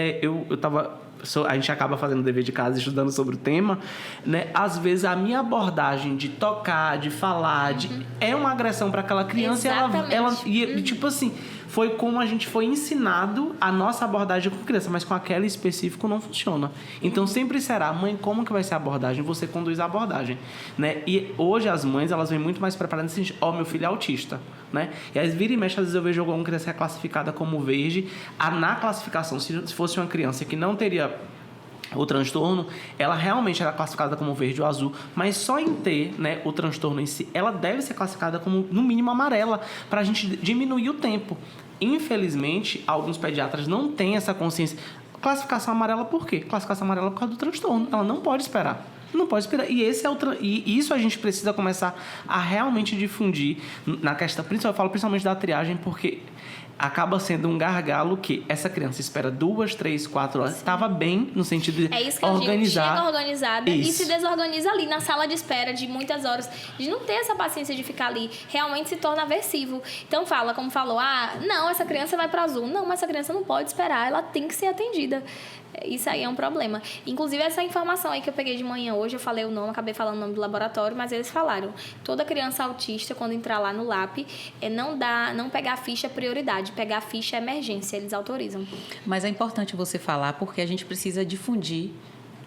a gente acaba fazendo dever de casa, estudando sobre o tema, né? Às vezes a minha abordagem de tocar, de falar, é uma agressão para aquela criança. E tipo assim, foi como a gente foi ensinado a nossa abordagem com criança, mas com aquela específico não funciona. Então sempre será, mãe, como que vai ser a abordagem? Você conduz a abordagem, né? E hoje as mães, elas vêm muito mais preparadas assim, meu filho é autista, né? E aí vira e mexe, às vezes eu vejo alguma criança classificada como verde. Na classificação, se fosse uma criança que não teria o transtorno, ela realmente era classificada como verde ou azul, mas só em ter, né, o transtorno em si, ela deve ser classificada como, no mínimo, amarela, para a gente diminuir o tempo. Infelizmente, alguns pediatras não têm essa consciência. Classificação amarela por quê? Classificação amarela por causa do transtorno. Ela não pode esperar. Não pode esperar. E isso a gente precisa começar a realmente difundir na questão. Eu falo principalmente da triagem, porque acaba sendo um gargalo que essa criança espera 2, 3, 4 horas. Estava bem no sentido de isso que organizar. Eu digo, chega organizada e se desorganiza ali na sala de espera de muitas horas, de não ter essa paciência de ficar ali, realmente se torna aversivo. Então como falou, não, essa criança vai para azul. Não, mas essa criança não pode esperar, ela tem que ser atendida. Isso aí é um problema. Inclusive, essa informação aí que eu peguei de manhã hoje, eu falei o nome, acabei falando o nome do laboratório, mas eles falaram, toda criança autista, quando entrar lá no LAP, não pegar a ficha prioridade, pegar a ficha emergência, eles autorizam. Mas é importante você falar, porque a gente precisa difundir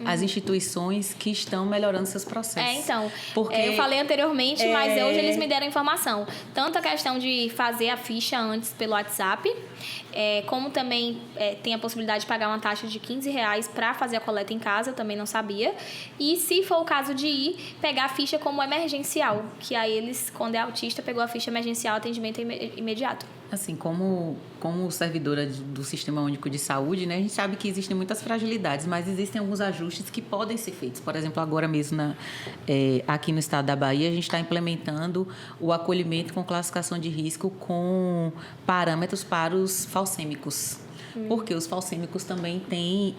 as instituições que estão melhorando seus processos. Então, porque eu falei anteriormente, mas hoje eles me deram informação. Tanto a questão de fazer a ficha antes pelo WhatsApp, como também tem a possibilidade de pagar uma taxa de R$15 para fazer a coleta em casa, eu também não sabia. E se for o caso de ir, pegar a ficha como emergencial, que aí eles, quando é autista, pegou a ficha emergencial, atendimento imediato. Assim, como servidora do Sistema Único de Saúde, né, a gente sabe que existem muitas fragilidades, mas existem alguns ajustes que podem ser feitos. Por exemplo, agora mesmo aqui no estado da Bahia, a gente está implementando o acolhimento com classificação de risco com parâmetros para os falcêmicos. Porque os falcêmicos também têm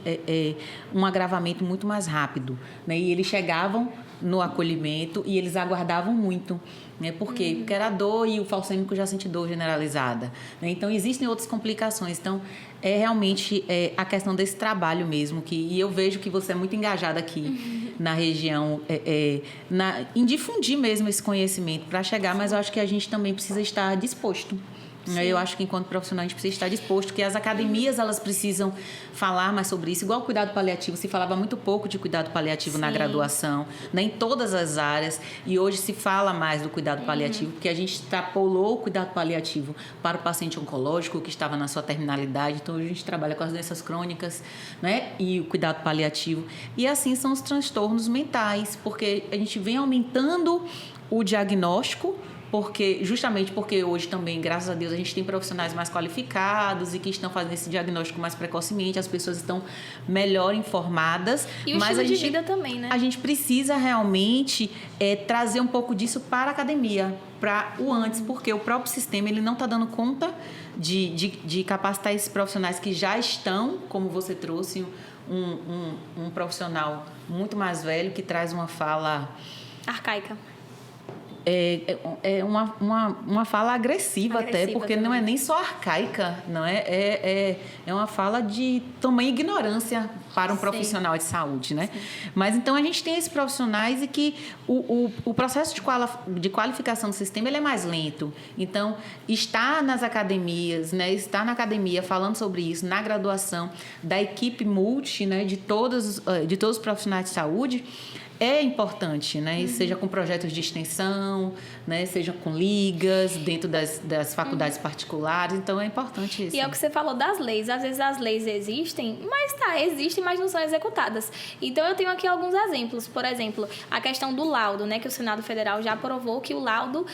um agravamento muito mais rápido, né? E eles chegavam no acolhimento e eles aguardavam muito. Né? Por quê? Porque era dor e o falcêmico já sente dor generalizada. Né? Então, existem outras complicações. Então, é realmente a questão desse trabalho mesmo. E eu vejo que você é muito engajada aqui na região, em difundir mesmo esse conhecimento para chegar, mas eu acho que a gente também precisa estar disposto. Sim. Eu acho que, enquanto profissional, a gente precisa estar disposto, que as academias elas precisam falar mais sobre isso. Igual o cuidado paliativo, se falava muito pouco de cuidado paliativo na graduação, né, em todas as áreas, e hoje se fala mais do cuidado paliativo, porque a gente extrapolou o cuidado paliativo para o paciente oncológico, que estava na sua terminalidade. Então, hoje a gente trabalha com as doenças crônicas, né, e o cuidado paliativo. E assim são os transtornos mentais, porque a gente vem aumentando o diagnóstico, justamente porque hoje também, graças a Deus, a gente tem profissionais mais qualificados e que estão fazendo esse diagnóstico mais precocemente, as pessoas estão melhor informadas. E o estilo de vida também, né? A gente precisa realmente trazer um pouco disso para a academia, para o antes, porque o próprio sistema ele não está dando conta de capacitar esses profissionais que já estão, como você trouxe, um profissional muito mais velho que traz uma fala arcaica. Uma fala agressiva até, porque também. Não é nem só arcaica, não é uma fala de tamanha ignorância para um profissional de saúde, né? Sim. Mas então a gente tem esses profissionais e que o processo de qualificação do sistema ele é mais lento. Então, estar nas academias, né? Estar na academia falando sobre isso, na graduação da equipe multi, né? De todos os profissionais de saúde, é importante, né? Seja com projetos de extensão, né? Seja com ligas dentro das faculdades particulares. Então, é importante isso. E é o que você falou das leis. Às vezes as leis existem, mas não são executadas. Então, eu tenho aqui alguns exemplos. Por exemplo, a questão do laudo, né? Que o Senado Federal já aprovou que o laudo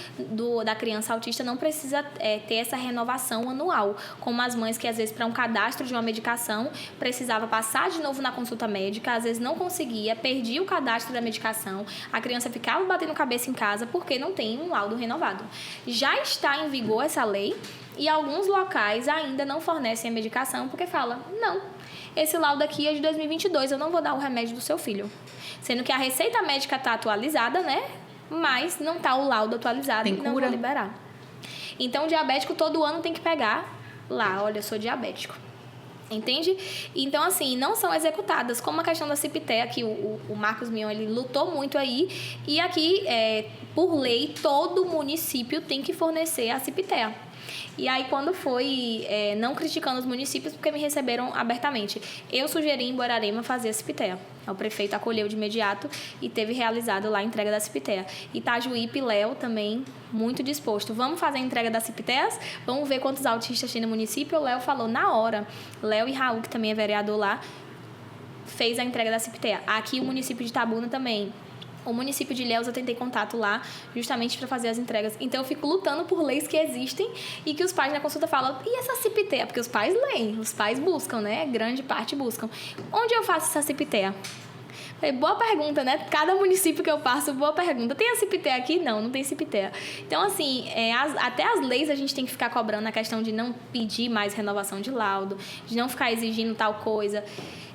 da criança autista não precisa ter essa renovação anual. Como as mães que, às vezes, para um cadastro de uma medicação, precisava passar de novo na consulta médica, às vezes não conseguia, perdia o cadastro da medicação, a criança ficava batendo cabeça em casa porque não tem um laudo renovado. Já está em vigor essa lei e alguns locais ainda não fornecem a medicação porque fala, não, esse laudo aqui é de 2022, eu não vou dar o remédio do seu filho. Sendo que a receita médica está atualizada, né? Mas não está o laudo atualizado e não vou liberar. Então, o diabético todo ano tem que pegar lá, olha, eu sou diabético. Entende? Então, assim, não são executadas, como a questão da Ciptea, que o Marcos Mion, ele lutou muito aí, e aqui, por lei, todo município tem que fornecer a Ciptea. E aí, quando foi, não criticando os municípios, porque me receberam abertamente, eu sugeri em Borarema fazer a Ciptea. O prefeito acolheu de imediato e teve realizado lá a entrega da Ciptea. Itajuípe e Léo também muito disposto. Vamos fazer a entrega das Cipteas? Vamos ver quantos autistas tem no município? O Léo falou na hora. Léo e Raul, que também é vereador lá, fez a entrega da Ciptea. Aqui o município de Itabuna também. O município de Ilhéus eu tentei contato lá justamente para fazer as entregas. Então eu fico lutando por leis que existem e que os pais na consulta falam, e essa Ciptea? Porque os pais leem, os pais buscam, né? Grande parte buscam. Onde eu faço essa Ciptea? Boa pergunta, né? Cada município que eu passo, boa pergunta. Tem a Ciptea aqui? Não tem Ciptea. Então, assim, até as leis a gente tem que ficar cobrando a questão de não pedir mais renovação de laudo, de não ficar exigindo tal coisa.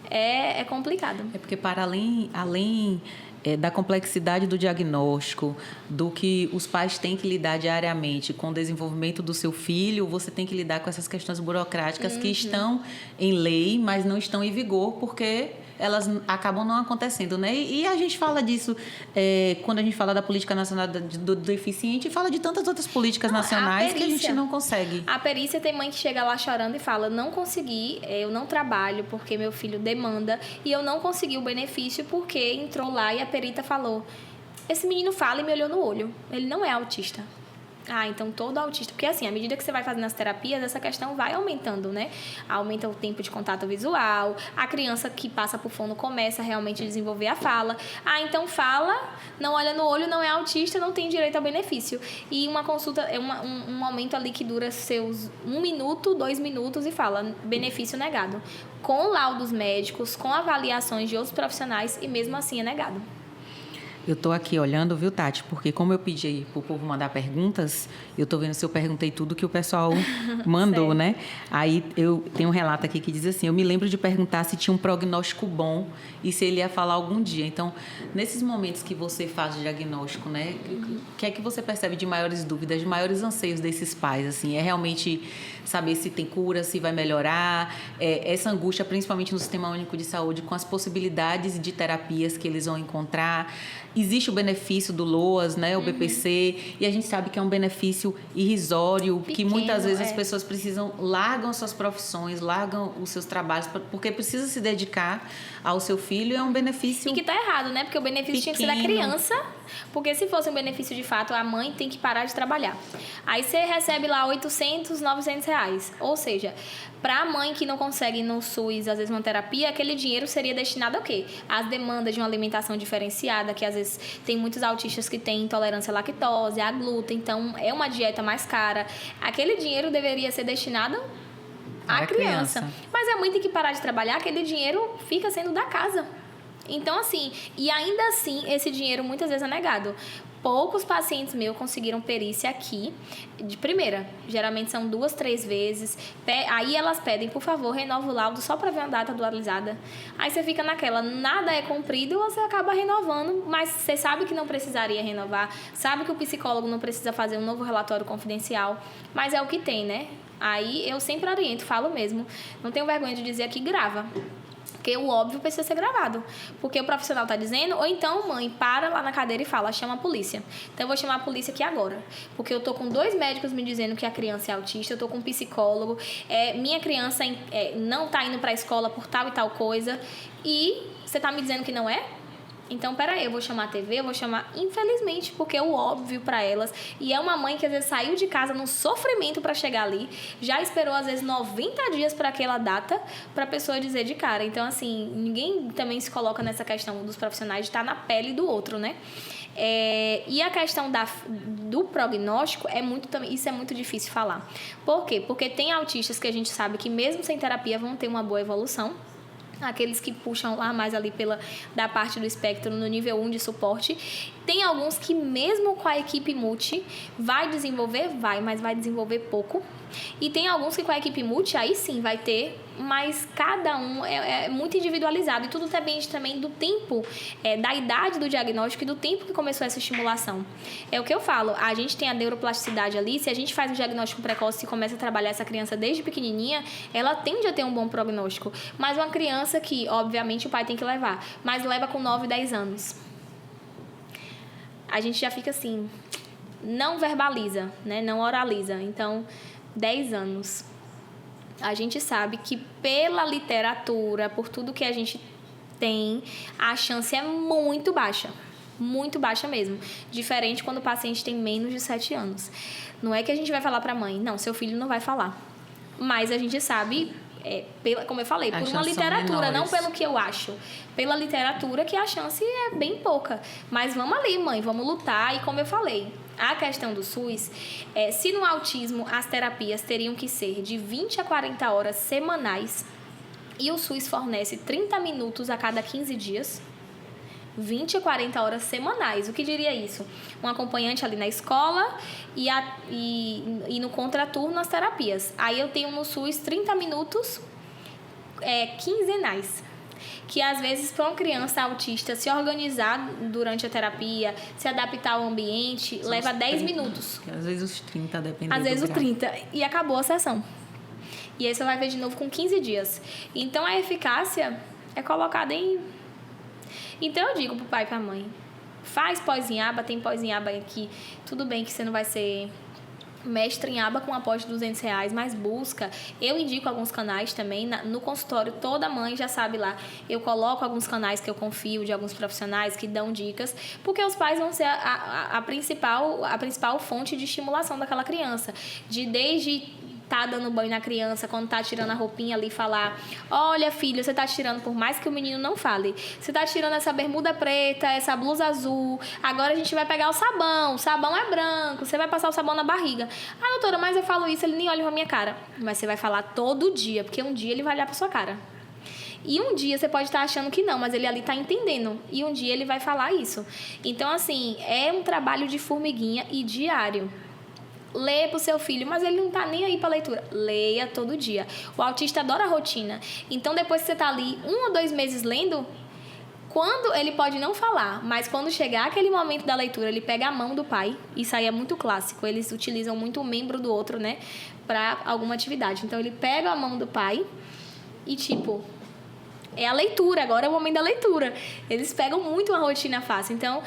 É complicado. É porque para além da complexidade do diagnóstico, do que os pais têm que lidar diariamente com o desenvolvimento do seu filho, você tem que lidar com essas questões burocráticas que estão em lei, mas não estão em vigor, porque elas acabam não acontecendo, né? E a gente fala disso quando a gente fala da Política Nacional do Deficiente, fala de tantas outras políticas nacionais que a gente não consegue. A perícia tem mãe que chega lá chorando e fala, não consegui, eu não trabalho porque meu filho demanda e eu não consegui o benefício porque entrou lá e a perita falou, esse menino fala e me olhou no olho, ele não é autista. Então todo autista... Porque assim, à medida que você vai fazendo as terapias, essa questão vai aumentando, né? Aumenta o tempo de contato visual, a criança que passa por fono começa a realmente desenvolver a fala. Então fala, não olha no olho, não é autista, não tem direito ao benefício. E uma consulta, é um momento ali que dura seus 1 minuto, 2 minutos e fala, benefício negado. Com laudos médicos, com avaliações de outros profissionais e mesmo assim é negado. Eu estou aqui olhando, viu, Tati? Porque como eu pedi para o povo mandar perguntas, eu estou vendo se eu perguntei tudo que o pessoal mandou, né? Aí eu tenho um relato aqui que diz assim, eu me lembro de perguntar se tinha um prognóstico bom e se ele ia falar algum dia. Então, nesses momentos que você faz o diagnóstico, né? O que é que você percebe de maiores dúvidas, de maiores anseios desses pais? Assim, é realmente saber se tem cura, se vai melhorar, essa angústia, principalmente no Sistema Único de Saúde, com as possibilidades de terapias que eles vão encontrar. Existe o benefício do LOAS, né, o BPC, e a gente sabe que é um benefício irrisório, pequeno, que muitas vezes as pessoas largam suas profissões, largam os seus trabalhos, porque precisa se dedicar ao seu filho, é um benefício... E que tá errado, né? Porque o benefício tinha que ser da criança, porque se fosse um benefício de fato, a mãe tem que parar de trabalhar. Aí você recebe lá 800, 900 reais. Ou seja, para a mãe que não consegue no SUS, às vezes, uma terapia, aquele dinheiro seria destinado ao quê? Às demandas de uma alimentação diferenciada, que às vezes tem muitos autistas que têm intolerância à lactose, à glúten, então é uma dieta mais cara. Aquele dinheiro deveria ser destinado à criança. Mas a mãe tem que parar de trabalhar, aquele dinheiro fica sendo da casa. Então, assim, e ainda assim, esse dinheiro muitas vezes é negado. Poucos pacientes meus conseguiram perícia aqui de primeira. Geralmente são 2, 3 vezes. Aí elas pedem, por favor, renova o laudo só para ver uma data atualizada. Aí você fica naquela, nada é cumprido, você acaba renovando, mas você sabe que não precisaria renovar, sabe que o psicólogo não precisa fazer um novo relatório confidencial, mas é o que tem, né? Aí eu sempre oriento, falo mesmo. Não tenho vergonha de dizer aqui, grava. Porque o óbvio precisa ser gravado. Porque o profissional está dizendo, ou então, mãe, para lá na cadeira e fala, chama a polícia. Então, eu vou chamar a polícia aqui agora. Porque eu tô com 2 médicos me dizendo que a criança é autista, eu tô com um psicólogo, minha criança não tá indo para a escola por tal e tal coisa, e você tá me dizendo que não é? Então, peraí, eu vou chamar a TV, eu vou chamar, infelizmente, porque é o óbvio para elas. E é uma mãe que às vezes saiu de casa num sofrimento para chegar ali, já esperou às vezes 90 dias para aquela data, para a pessoa dizer de cara. Então, assim, ninguém também se coloca nessa questão dos profissionais de estar na pele do outro, né? E a questão do prognóstico, isso é muito difícil falar. Por quê? Porque tem autistas que a gente sabe que mesmo sem terapia vão ter uma boa evolução. Aqueles que puxam lá mais ali da parte do espectro no nível 1 de suporte. Tem alguns que mesmo com a equipe multi vai desenvolver, mas vai desenvolver pouco. E tem alguns que com a equipe multi aí sim vai ter, mas cada um é muito individualizado. E tudo depende também do tempo, da idade do diagnóstico e do tempo que começou essa estimulação. É o que eu falo, a gente tem a neuroplasticidade ali, se a gente faz o diagnóstico precoce e começa a trabalhar essa criança desde pequenininha, ela tende a ter um bom prognóstico. Mas uma criança que, obviamente, o pai tem que levar, mas leva com 9, 10 anos. A gente já fica assim, não verbaliza, né? Não oraliza. Então, 10 anos. A gente sabe que pela literatura, por tudo que a gente tem, a chance é muito baixa. Muito baixa mesmo. Diferente quando o paciente tem menos de 7 anos. Não é que a gente vai falar para a mãe, não, seu filho não vai falar. Mas a gente sabe, como eu falei, por uma literatura, não pelo que eu acho. Pela literatura que a chance é bem pouca. Mas vamos ali, mãe, vamos lutar. E como eu falei, a questão do SUS, se no autismo as terapias teriam que ser de 20 a 40 horas semanais e o SUS fornece 30 minutos a cada 15 dias, 20 a 40 horas semanais. O que diria isso? Um acompanhante ali na escola e no contraturno as terapias. Aí eu tenho no SUS 30 minutos quinzenais. Que às vezes para uma criança autista se organizar durante a terapia, se adaptar ao ambiente, leva 10 minutos. Às vezes os 30, dependendo. Às vezes os 30. E acabou a sessão. E aí você vai ver de novo com 15 dias. Então a eficácia é colocada em... Então eu digo pro pai e pra mãe, faz pós em aba, tem pós em aba aqui, tudo bem que você não vai ser mestre em aba com aporte de R$200, mas busca. Eu indico alguns canais também, no consultório toda mãe já sabe lá, eu coloco alguns canais que eu confio, de alguns profissionais que dão dicas, porque os pais vão ser a principal fonte de estimulação daquela criança, desde tá dando banho na criança, quando tá tirando a roupinha ali, falar, olha filho, você tá tirando, por mais que o menino não fale, você tá tirando essa bermuda preta, essa blusa azul, agora a gente vai pegar o sabão é branco, você vai passar o sabão na barriga. Ah, doutora, mas eu falo isso, ele nem olha pra minha cara. Mas você vai falar todo dia, porque um dia ele vai olhar pra sua cara. E um dia você pode estar achando que não, mas ele ali tá entendendo. E um dia ele vai falar isso. Então, assim, é um trabalho de formiguinha e diário. Lê pro seu filho, mas ele não tá nem aí pra leitura. Leia todo dia. O autista adora a rotina. Então, depois que você tá ali 1 ou 2 meses lendo, quando ele pode não falar, mas quando chegar aquele momento da leitura, ele pega a mão do pai. Isso aí é muito clássico. Eles utilizam muito o membro do outro, né, pra alguma atividade. Então, ele pega a mão do pai e, tipo... é a leitura, agora é o momento da leitura. Eles pegam muito uma rotina fácil. Então,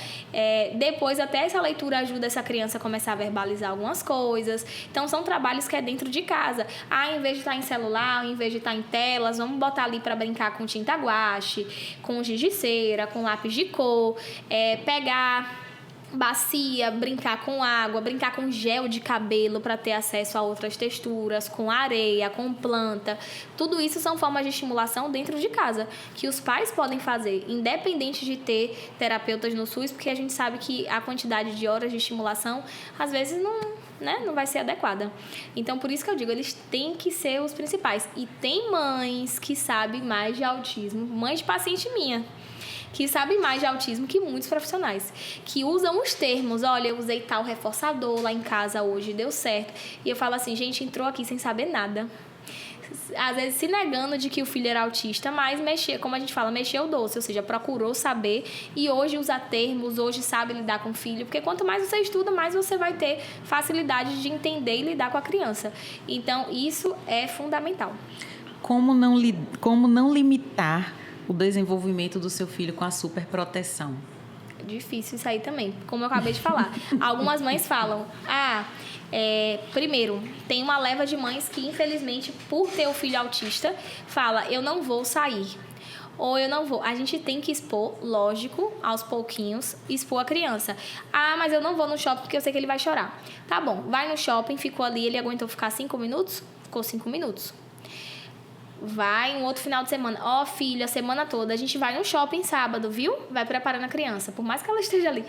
depois até essa leitura ajuda essa criança a começar a verbalizar algumas coisas. Então, são trabalhos que é dentro de casa. Ah, em vez de estar em celular, em vez de estar em telas, vamos botar ali para brincar com tinta guache, com giz de cera, com lápis de cor, pegar bacia, brincar com água, brincar com gel de cabelo para ter acesso a outras texturas, com areia, com planta. Tudo isso são formas de estimulação dentro de casa, que os pais podem fazer, independente de ter terapeutas no SUS, porque a gente sabe que a quantidade de horas de estimulação, às vezes, não vai ser adequada. Então, por isso que eu digo, eles têm que ser os principais. E tem mães que sabem mais de autismo, mãe de paciente minha, que sabem mais de autismo que muitos profissionais, que usam os termos, olha, eu usei tal reforçador lá em casa hoje, deu certo. E eu falo assim, gente, entrou aqui sem saber nada. Às vezes se negando de que o filho era autista, mas como a gente fala, mexeu o doce, ou seja, procurou saber e hoje usa termos, hoje sabe lidar com o filho, porque quanto mais você estuda, mais você vai ter facilidade de entender e lidar com a criança. Então, isso é fundamental. Como não limitar o desenvolvimento do seu filho com a superproteção? Difícil isso aí também, como eu acabei de falar. Algumas mães falam, primeiro, tem uma leva de mães que, infelizmente, por ter o filho autista, fala, eu não vou sair. Ou eu não vou. A gente tem que expor, lógico, aos pouquinhos, expor a criança. Ah, mas eu não vou no shopping porque eu sei que ele vai chorar. Tá bom, vai no shopping, ficou ali, ele aguentou ficar 5 minutos? Ficou 5 minutos. Vai um outro final de semana. Filho, a semana toda a gente vai no shopping sábado, viu? Vai preparando a criança, por mais que ela esteja ali.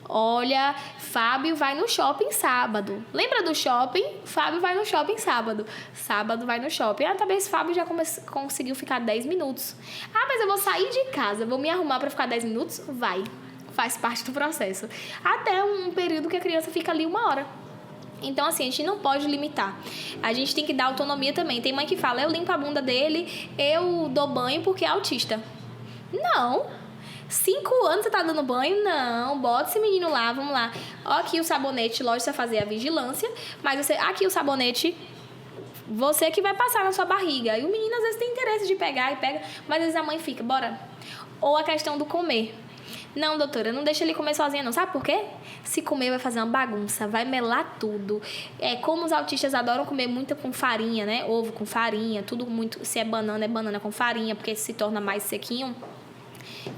Olha, Fábio vai no shopping sábado. Lembra do shopping? Fábio vai no shopping sábado. Sábado vai no shopping. Talvez Fábio já conseguiu ficar 10 minutos. Mas eu vou sair de casa, vou me arrumar para ficar 10 minutos? Vai. Faz parte do processo. Até um período que a criança fica ali 1 hora. Então, assim, a gente não pode limitar. A gente tem que dar autonomia também. Tem mãe que fala, eu limpo a bunda dele, eu dou banho porque é autista. Não. 5 anos você tá dando banho? Não. Bota esse menino lá, vamos lá. Ó, aqui o sabonete, lógico, você vai fazer a vigilância, mas aqui o sabonete, você que vai passar na sua barriga. E o menino, às vezes, tem interesse de pegar e pega, mas às vezes a mãe fica, bora. Ou a questão do comer. Não, doutora, não deixa ele comer sozinho, não. Sabe por quê? Se comer, vai fazer uma bagunça, vai melar tudo. Como os autistas adoram comer muito com farinha, né? Ovo com farinha, tudo muito. Se é banana com farinha, porque se torna mais sequinho.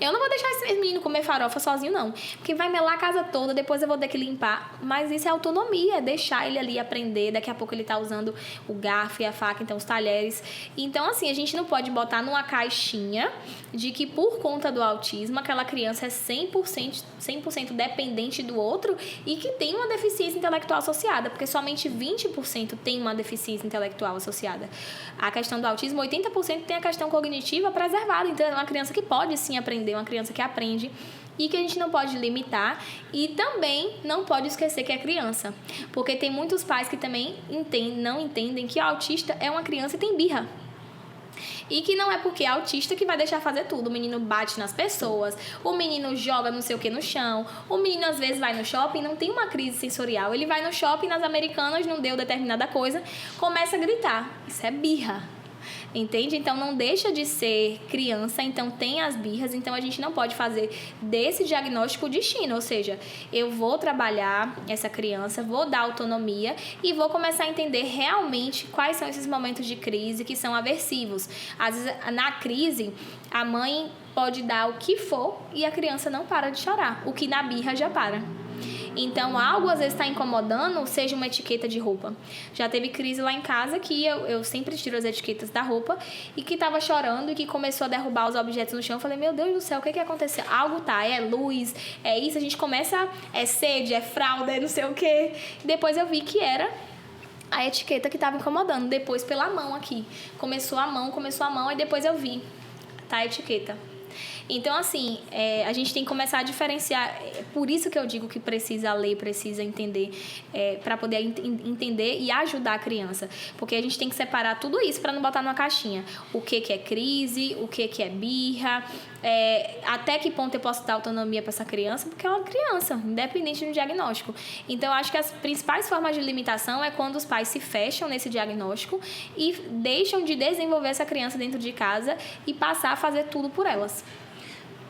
Eu não vou deixar esse menino comer farofa sozinho, não. Porque vai melar a casa toda, depois eu vou ter que limpar. Mas isso é autonomia, é deixar ele ali aprender. Daqui a pouco ele tá usando o garfo e a faca, então os talheres. Então, assim, a gente não pode botar numa caixinha de que por conta do autismo, aquela criança é 100% dependente do outro e que tem uma deficiência intelectual associada. Porque somente 20% tem uma deficiência intelectual associada. A questão do autismo, 80% tem a questão cognitiva preservada. Então, é uma criança que pode sim aprender, uma criança que aprende e que a gente não pode limitar e também não pode esquecer que é criança, porque tem muitos pais que também não entendem que o autista é uma criança e tem birra. E que não é porque é autista que vai deixar fazer tudo. O menino bate nas pessoas, o menino joga não sei o que no chão, o menino às vezes vai no shopping e não tem uma crise sensorial. Ele vai no shopping, nas Americanas, não deu determinada coisa, começa a gritar. Isso é birra. entende? Então não deixa de ser criança, então tem as birras, então a gente não pode fazer desse diagnóstico o destino, ou seja, eu vou trabalhar essa criança, vou dar autonomia e vou começar a entender realmente quais são esses momentos de crise que são aversivos. Às vezes, na crise, a mãe pode dar o que for e a criança não para de chorar, o que na birra já para. Então, algo às vezes está incomodando, seja uma etiqueta de roupa. Já teve crise lá em casa que eu sempre tiro as etiquetas da roupa e que estava chorando e que começou a derrubar os objetos no chão. Eu falei, meu Deus do céu, o que aconteceu? Algo tá, é luz, é isso. A gente começa, é sede, é fralda, é não sei o quê. E depois eu vi que era a etiqueta que estava incomodando. Depois pela mão aqui. Começou a mão, e depois eu vi, tá a etiqueta. Então, assim, a gente tem que começar a diferenciar. É por isso que eu digo que precisa ler, precisa entender, para poder entender e ajudar a criança. Porque a gente tem que separar tudo isso para não botar numa caixinha. O que é crise, o que é birra, até que ponto eu posso dar autonomia para essa criança, porque é uma criança, independente do diagnóstico. Então, eu acho que as principais formas de limitação é quando os pais se fecham nesse diagnóstico e deixam de desenvolver essa criança dentro de casa e passar a fazer tudo por elas.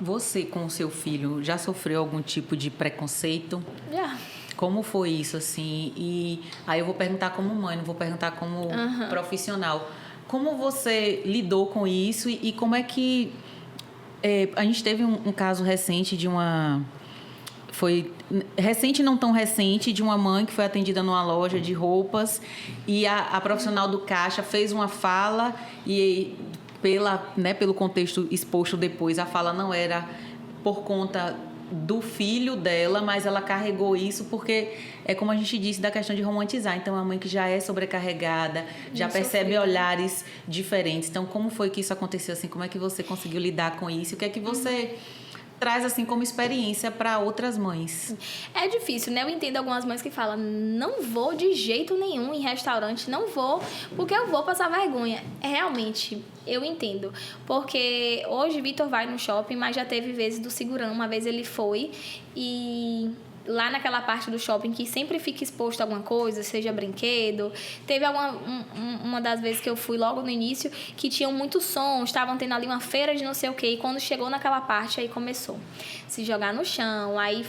Você, com o seu filho, já sofreu algum tipo de preconceito? Já. Como foi isso, assim? E aí eu vou perguntar como mãe, não vou perguntar como profissional. Como você lidou com isso e como é que... a gente teve um caso recente de uma... Foi recente, não tão recente, de uma mãe que foi atendida numa loja de roupas e a profissional do caixa fez uma fala e... pelo contexto exposto depois, a fala não era por conta do filho dela, mas ela carregou isso porque é como a gente disse da questão de romantizar. Então, a mãe que já é sobrecarregada, já percebe olhares diferentes. Então, como foi que isso aconteceu? Assim, como é que você conseguiu lidar com isso? O que é que você traz assim como experiência para outras mães? É difícil, né? Eu entendo algumas mães que falam, não vou de jeito nenhum em restaurante, não vou, porque eu vou passar vergonha. Realmente, eu entendo. Porque hoje Vitor vai no shopping, mas já teve vezes do segurança. Uma vez ele foi e... lá naquela parte do shopping que sempre fica exposto a alguma coisa, seja brinquedo. Teve uma das vezes que eu fui logo no início, que tinham muitos sons, estavam tendo ali uma feira de não sei o quê, e quando chegou naquela parte, aí começou se jogar no chão, aí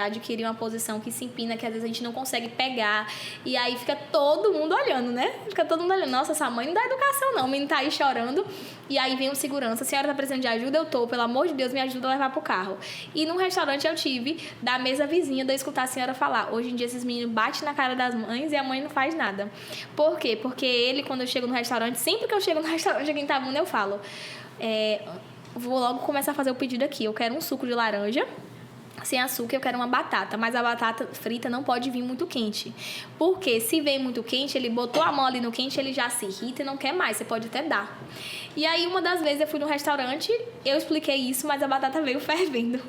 adquirir uma posição que se empina, que às vezes a gente não consegue pegar, e aí fica todo mundo olhando, né? Fica todo mundo olhando, nossa, essa mãe não dá educação não, o menino tá aí chorando, e aí vem o segurança, a senhora tá precisando de ajuda? Eu tô, pelo amor de Deus, me ajuda a levar pro carro. E num restaurante eu tive, da mesa vizinha, de eu escutar a senhora falar, hoje em dia esses meninos batem na cara das mães e a mãe não faz nada. Por quê? Porque ele, quando eu chego no restaurante, sempre que eu chego no restaurante aqui em Itabuna, eu falo, vou logo começar a fazer o pedido aqui, eu quero um suco de laranja, sem açúcar, eu quero uma batata, mas a batata frita não pode vir muito quente. Porque se vem muito quente, ele botou a mão ali no quente, ele já se irrita e não quer mais, você pode até dar. E aí, uma das vezes eu fui no restaurante, eu expliquei isso, mas a batata veio fervendo.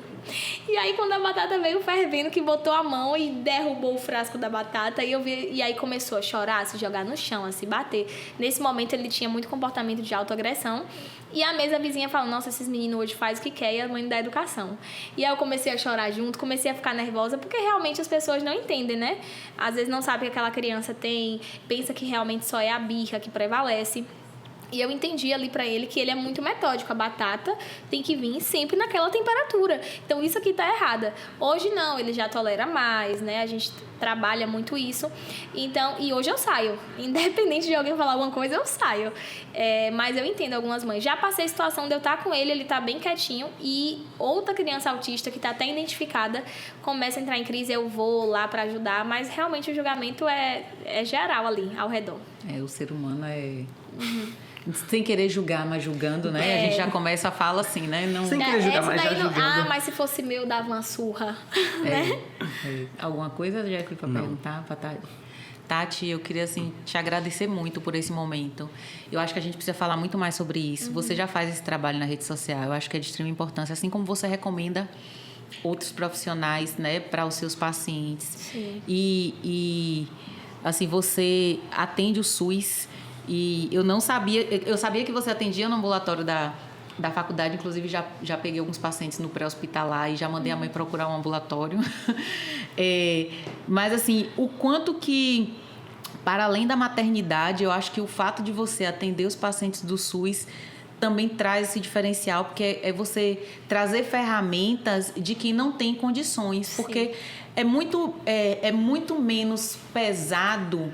E aí, quando a batata veio fervendo, que botou a mão e derrubou o frasco da batata, e aí começou a chorar, a se jogar no chão, a se bater. Nesse momento, ele tinha muito comportamento de autoagressão. E a mesa vizinha falou, nossa, esses meninos hoje fazem o que quer e a mãe não dá educação. E aí eu comecei a chorar junto, comecei a ficar nervosa, porque realmente as pessoas não entendem, né? Às vezes não sabem que aquela criança tem, pensa que realmente só é a birra que prevalece. E eu entendi ali pra ele que ele é muito metódico. A batata tem que vir sempre naquela temperatura. Então, isso aqui tá errada. Hoje, não. Ele já tolera mais, né? A gente trabalha muito isso. Então, e hoje eu saio. Independente de alguém falar alguma coisa, eu saio. Mas eu entendo algumas mães. Já passei a situação de eu estar com ele tá bem quietinho. E outra criança autista que tá até identificada começa a entrar em crise. Eu vou lá pra ajudar. Mas, realmente, o julgamento é geral ali, ao redor. O ser humano é... Sem querer julgar, mas julgando, né? A gente já começa a fala assim, né? Não... Sem querer julgar, mas já julgando. Mas se fosse meu, dava uma surra, né? Alguma coisa já que para perguntar para Tati, eu queria assim te agradecer muito por esse momento. Eu acho que a gente precisa falar muito mais sobre isso. Você já faz esse trabalho na rede social. Eu acho que é de extrema importância, assim como você recomenda outros profissionais, né, para os seus pacientes. Sim. E assim, você atende o SUS. E eu não sabia... Eu sabia que você atendia no ambulatório da faculdade. Inclusive, já peguei alguns pacientes no pré-hospitalar e já mandei a mãe procurar um ambulatório. Mas, assim, o quanto que para além da maternidade, eu acho que o fato de você atender os pacientes do SUS também traz esse diferencial, porque é você trazer ferramentas de quem não tem condições. Sim. Porque é muito menos pesado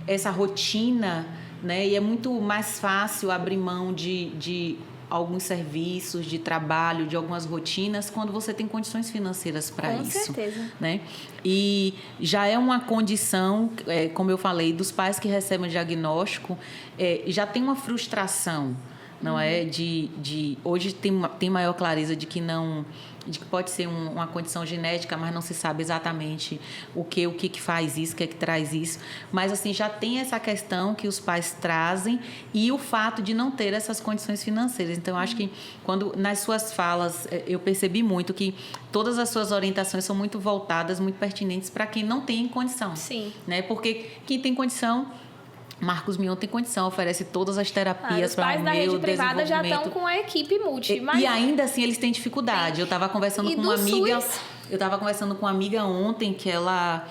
essa rotina, né? E é muito mais fácil abrir mão de alguns serviços, de trabalho, de algumas rotinas, quando você tem condições financeiras para isso. Com certeza. Né? E já é uma condição, como eu falei, dos pais que recebem o diagnóstico, já tem uma frustração, não é? Hoje tem maior clareza de que pode ser uma condição genética, mas não se sabe exatamente o que faz isso, o que traz isso. Mas, assim, já tem essa questão que os pais trazem e o fato de não ter essas condições financeiras. Então, eu acho que nas suas falas, eu percebi muito que todas as suas orientações são muito voltadas, muito pertinentes para quem não tem condição. Sim. Né? Porque quem tem condição... Marcos Mion tem condição, oferece todas as terapias para o meu desenvolvimento. Os pais da rede privada já estão com a equipe multi. Mas... E ainda assim eles têm dificuldade. Eu estava conversando com uma amiga... Eu estava conversando com uma amiga ontem que ela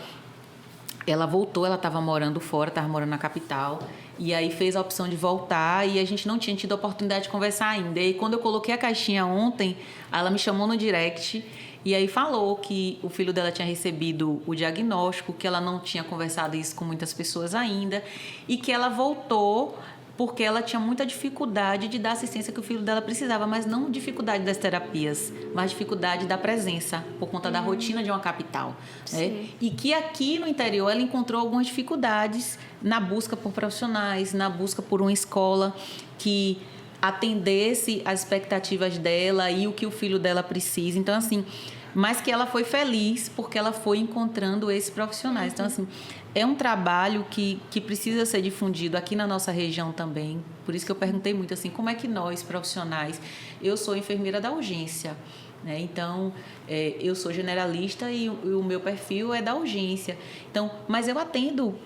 voltou, ela estava morando fora, estava morando na capital. E aí fez a opção de voltar e a gente não tinha tido a oportunidade de conversar ainda. E quando eu coloquei a caixinha ontem, ela me chamou no direct... E aí falou que o filho dela tinha recebido o diagnóstico, que ela não tinha conversado isso com muitas pessoas ainda e que ela voltou porque ela tinha muita dificuldade de dar a assistência que o filho dela precisava, mas não dificuldade das terapias, mas dificuldade da presença, por conta da rotina de uma capital. Né? E que aqui no interior ela encontrou algumas dificuldades na busca por profissionais, na busca por uma escola que atendesse as expectativas dela e o que o filho dela precisa. Então, assim, mas que ela foi feliz porque ela foi encontrando esses profissionais. Então, assim, é um trabalho que precisa ser difundido aqui na nossa região também. Por isso que eu perguntei muito, assim, como é que nós, profissionais... Eu sou enfermeira da urgência, né? Então, eu sou generalista e o meu perfil é da urgência. Então, mas eu atendo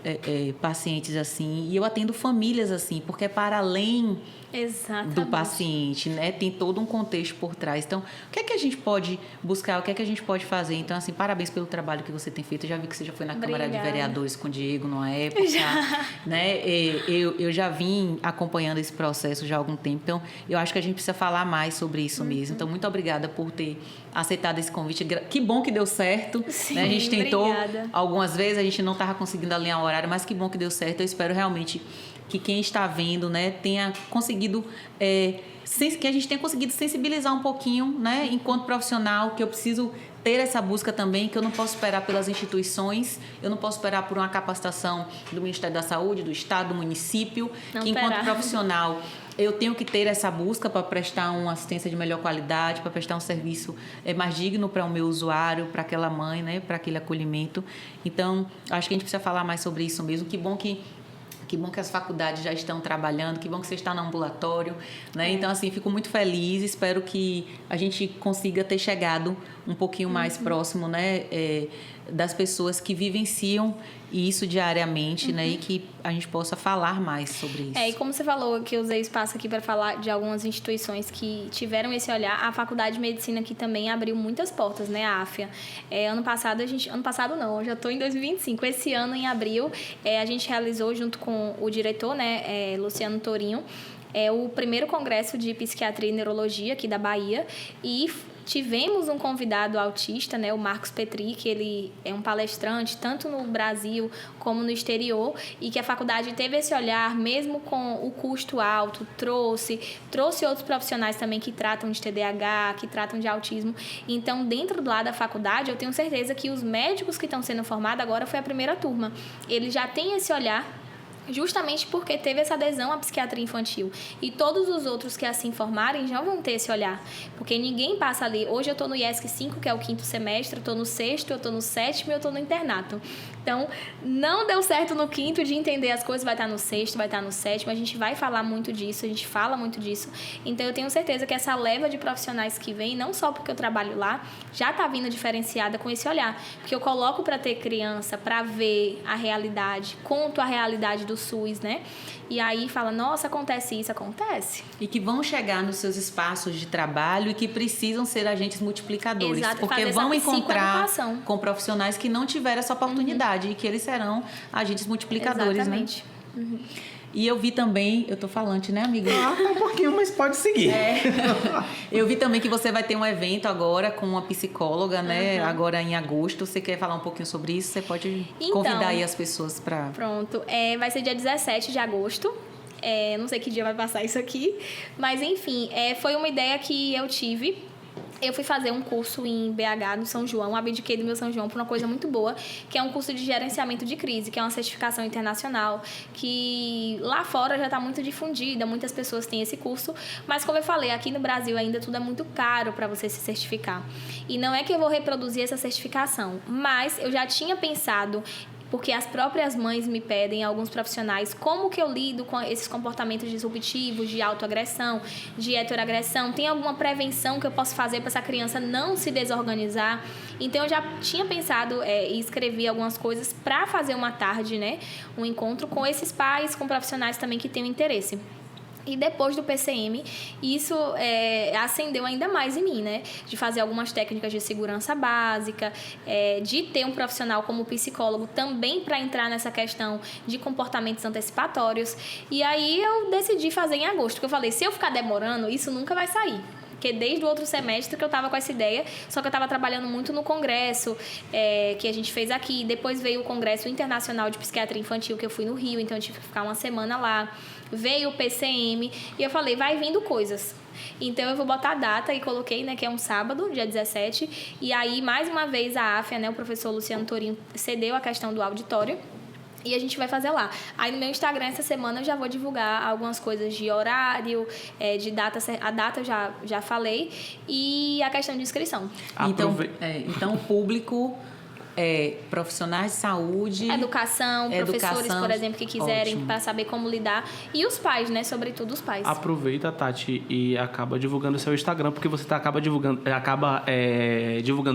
pacientes assim e eu atendo famílias assim, porque é para além... Exatamente. Do paciente, né? Tem todo um contexto por trás. Então, o que é que a gente pode buscar? O que é que a gente pode fazer? Então, assim, parabéns pelo trabalho que você tem feito. Eu já vi que você já foi na Câmara de Vereadores com o Diego numa época, né? Eu já vim acompanhando esse processo já há algum tempo. Então, eu acho que a gente precisa falar mais sobre isso mesmo. Então, muito obrigada por ter aceitado esse convite. Que bom que deu certo. Sim, né? A gente tentou algumas vezes, a gente não estava conseguindo alinhar o horário, mas que bom que deu certo. Eu espero realmente que quem está vendo, né, tenha conseguido, que a gente tenha conseguido sensibilizar um pouquinho, né, enquanto profissional, que eu preciso ter essa busca também, que eu não posso esperar pelas instituições, eu não posso esperar por uma capacitação do Ministério da Saúde, do Estado, do município, que enquanto profissional eu tenho que ter essa busca para prestar uma assistência de melhor qualidade, para prestar um serviço mais digno para o meu usuário, para aquela mãe, né, para aquele acolhimento. Então, acho que a gente precisa falar mais sobre isso mesmo. Que bom que as faculdades já estão trabalhando, que bom que você está no ambulatório, né? Então, assim, fico muito feliz, espero que a gente consiga ter chegado um pouquinho mais próximo, né, das pessoas que vivenciam isso diariamente, né, e que a gente possa falar mais sobre isso. E como você falou, que eu usei espaço aqui para falar de algumas instituições que tiveram esse olhar, a Faculdade de Medicina aqui também abriu muitas portas, né, a AFIA. Ano passado não, eu já estou em 2025, esse ano em abril, a gente realizou junto com o diretor, né, Luciano Torinho, o primeiro congresso de psiquiatria e neurologia aqui da Bahia, e tivemos um convidado autista, né, o Marcos Petri, que ele é um palestrante tanto no Brasil como no exterior, e que a faculdade teve esse olhar, mesmo com o custo alto, trouxe outros profissionais também que tratam de TDAH, que tratam de autismo. Então, dentro do lado da faculdade, eu tenho certeza que os médicos que estão sendo formados agora foi a primeira turma. Eles já têm esse olhar, justamente porque teve essa adesão à psiquiatria infantil. E todos os outros que assim formarem já vão ter esse olhar. Porque ninguém passa ali... Hoje eu estou no IESC 5, que é o 5º semestre, eu estou no 6º, eu estou no 7º e eu estou no internato. Então, não deu certo no 5º de entender as coisas, vai estar no 6º, vai estar no 7º, a gente vai falar muito disso, a gente fala muito disso. Então, eu tenho certeza que essa leva de profissionais que vem, não só porque eu trabalho lá, já está vindo diferenciada com esse olhar. Porque eu coloco para ter criança, para ver a realidade, conto a realidade do SUS, né? E aí fala, nossa, acontece isso, acontece. E que vão chegar nos seus espaços de trabalho e que precisam ser agentes multiplicadores. Exato, porque vão encontrar com profissionais que não tiveram essa oportunidade. sociedade e que eles serão agentes multiplicadores, Exatamente. né? Uhum. E eu vi também, eu tô falante, né, amiga? Um pouquinho, mas pode seguir. Eu vi também que você vai ter um evento agora com uma psicóloga, né? Agora em agosto. Você quer falar um pouquinho sobre isso? Você pode convidar aí as pessoas para... Pronto. Vai ser dia 17 de agosto. Não sei que dia vai passar isso aqui. Mas, enfim, foi uma ideia que eu tive. Eu fui fazer um curso em BH, no São João, abdiquei do meu São João por uma coisa muito boa, que é um curso de gerenciamento de crise, que é uma certificação internacional, que lá fora já está muito difundida, muitas pessoas têm esse curso, mas como eu falei, aqui no Brasil ainda tudo é muito caro para você se certificar. E não é que eu vou reproduzir essa certificação, mas eu já tinha pensado, porque as próprias mães me pedem, alguns profissionais, como que eu lido com esses comportamentos disruptivos, de autoagressão, de heteroagressão, tem alguma prevenção que eu posso fazer para essa criança não se desorganizar? Então, eu já tinha pensado e escrevi algumas coisas para fazer uma tarde, né? Um encontro com esses pais, com profissionais também que tenham interesse. E depois do PCM, isso acendeu ainda mais em mim, né? De fazer algumas técnicas de segurança básica, de ter um profissional como psicólogo também para entrar nessa questão de comportamentos antecipatórios. E aí eu decidi fazer em agosto, porque eu falei, se eu ficar demorando, isso nunca vai sair. Porque desde o outro semestre que eu estava com essa ideia, só que eu estava trabalhando muito no congresso que a gente fez aqui. Depois veio o Congresso Internacional de Psiquiatria Infantil, que eu fui no Rio, então eu tive que ficar uma semana lá. Veio o PCM e eu falei, vai vindo coisas. Então, eu vou botar a data e coloquei, né, que é um sábado, dia 17. E aí, mais uma vez, a AFIA, né, o professor Luciano Torinho, cedeu a questão do auditório. E a gente vai fazer lá. Aí no meu Instagram, essa semana, eu já vou divulgar algumas coisas de horário, de data. A data eu já falei. E a questão de inscrição. Então o público... profissionais de saúde, educação, professores, por exemplo, que quiserem para saber como lidar, e os pais, né, sobretudo os pais. Aproveita, Tati, e acaba divulgando o seu Instagram, porque você acaba divulgando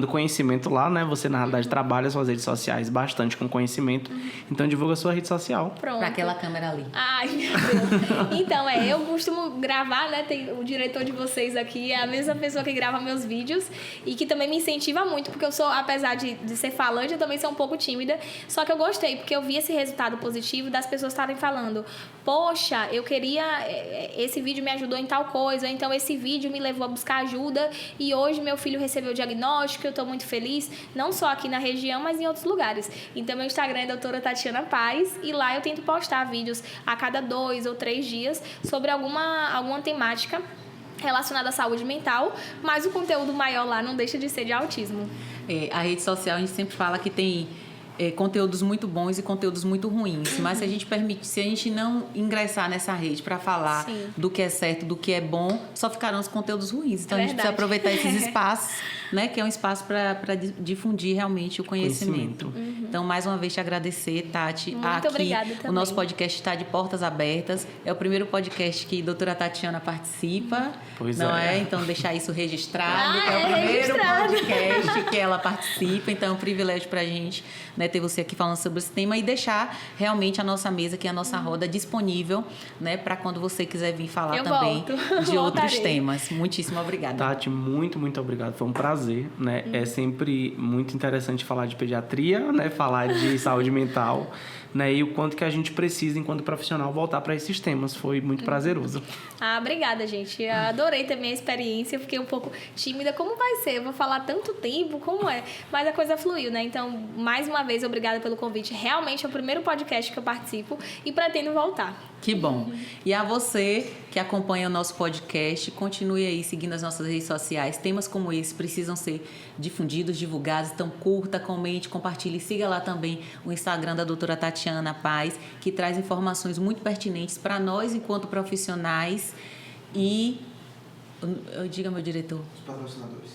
conhecimento lá, né? Você na realidade trabalha suas redes sociais bastante com conhecimento, então divulga a sua rede social. Pronto. Para aquela câmera ali. Ai, meu Deus. Então, eu costumo gravar, né? Tem o diretor de vocês aqui, é a mesma pessoa que grava meus vídeos e que também me incentiva muito, porque eu sou, apesar de ser falante, eu também sou um pouco tímida, só que eu gostei, porque eu vi esse resultado positivo das pessoas estarem falando, poxa, eu queria, esse vídeo me ajudou em tal coisa, então esse vídeo me levou a buscar ajuda e hoje meu filho recebeu o diagnóstico, eu estou muito feliz, não só aqui na região, mas em outros lugares. Então, meu Instagram é doutora Tatiana Paz e lá eu tento postar vídeos a cada 2 ou 3 dias sobre alguma temática relacionada à saúde mental, mas o conteúdo maior lá não deixa de ser de autismo. A rede social, a gente sempre fala que tem conteúdos muito bons e conteúdos muito ruins, mas se a gente não ingressar nessa rede para falar do que é certo, do que é bom, só ficarão os conteúdos ruins. Então, a gente precisa aproveitar esses espaços, né, que é um espaço para difundir realmente o conhecimento. Então, mais uma vez, te agradecer, Tati. Muito obrigada também. O nosso podcast está de portas abertas. É o primeiro podcast que a doutora Tatiana participa. Pois não é? Então, deixar isso registrado. É o primeiro podcast que ela participa. Então, é um privilégio para a gente, né, ter você aqui falando sobre esse tema e deixar realmente a nossa mesa, que é a nossa roda, disponível, né, para quando você quiser vir falar de outros temas. Muitíssimo obrigada. Tati, muito, muito obrigado. Foi um prazer, né? É sempre muito interessante falar de pediatria, né? Falar de saúde mental, né? E o quanto que a gente precisa, enquanto profissional, voltar para esses temas. Foi muito prazeroso. Obrigada, gente. Eu adorei também a experiência. Fiquei um pouco tímida. Como vai ser? Eu vou falar tanto tempo? Como é? Mas a coisa fluiu, né? Então, mais uma vez, obrigada pelo convite. Realmente é o primeiro podcast que eu participo e pretendo voltar. Que bom. E a você que acompanha o nosso podcast, continue aí seguindo as nossas redes sociais. Temas como esse precisam ser difundidos, divulgados. Então, curta, comente, compartilhe. Siga lá também o Instagram da doutora Tatiana Paz, que traz informações muito pertinentes para nós enquanto profissionais. E... diga, meu diretor. Os patrocinadores.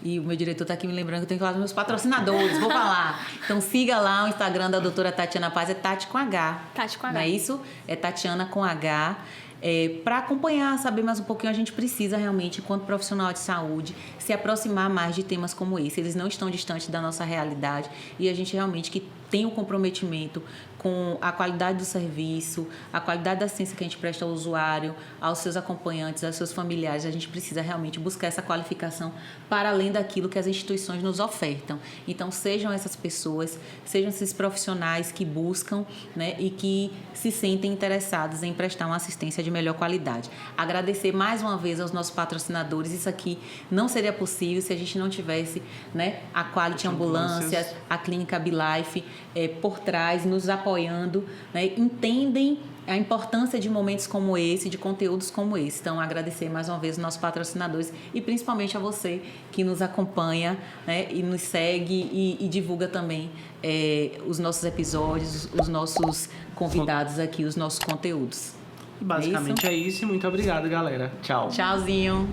E o meu diretor está aqui me lembrando que eu tenho que falar dos meus patrocinadores. Vou falar. Então, siga lá o Instagram da doutora Tatiana Paz. É Tati com H. Tati com H. Não é isso? É Tatiana com H. Para acompanhar, saber mais um pouquinho, a gente precisa realmente, enquanto profissional de saúde, se aproximar mais de temas como esse. Eles não estão distantes da nossa realidade e a gente realmente que tem um comprometimento com a qualidade do serviço, a qualidade da assistência que a gente presta ao usuário, aos seus acompanhantes, aos seus familiares. A gente precisa realmente buscar essa qualificação para além daquilo que as instituições nos ofertam. Então, sejam essas pessoas, sejam esses profissionais que buscam, né, e que se sentem interessados em prestar uma assistência de melhor qualidade. Agradecer mais uma vez aos nossos patrocinadores. Isso aqui não seria possível se a gente não tivesse, né, a Quality Ambulâncias, a Clínica Abilife por trás, nos apoiando, né, entendem a importância de momentos como esse, de conteúdos como esse. Então, agradecer mais uma vez os nossos patrocinadores e principalmente a você que nos acompanha, né, e nos segue e divulga também os nossos episódios, os nossos convidados aqui, os nossos conteúdos. Basicamente é isso e muito obrigado, galera. Tchau. Tchauzinho.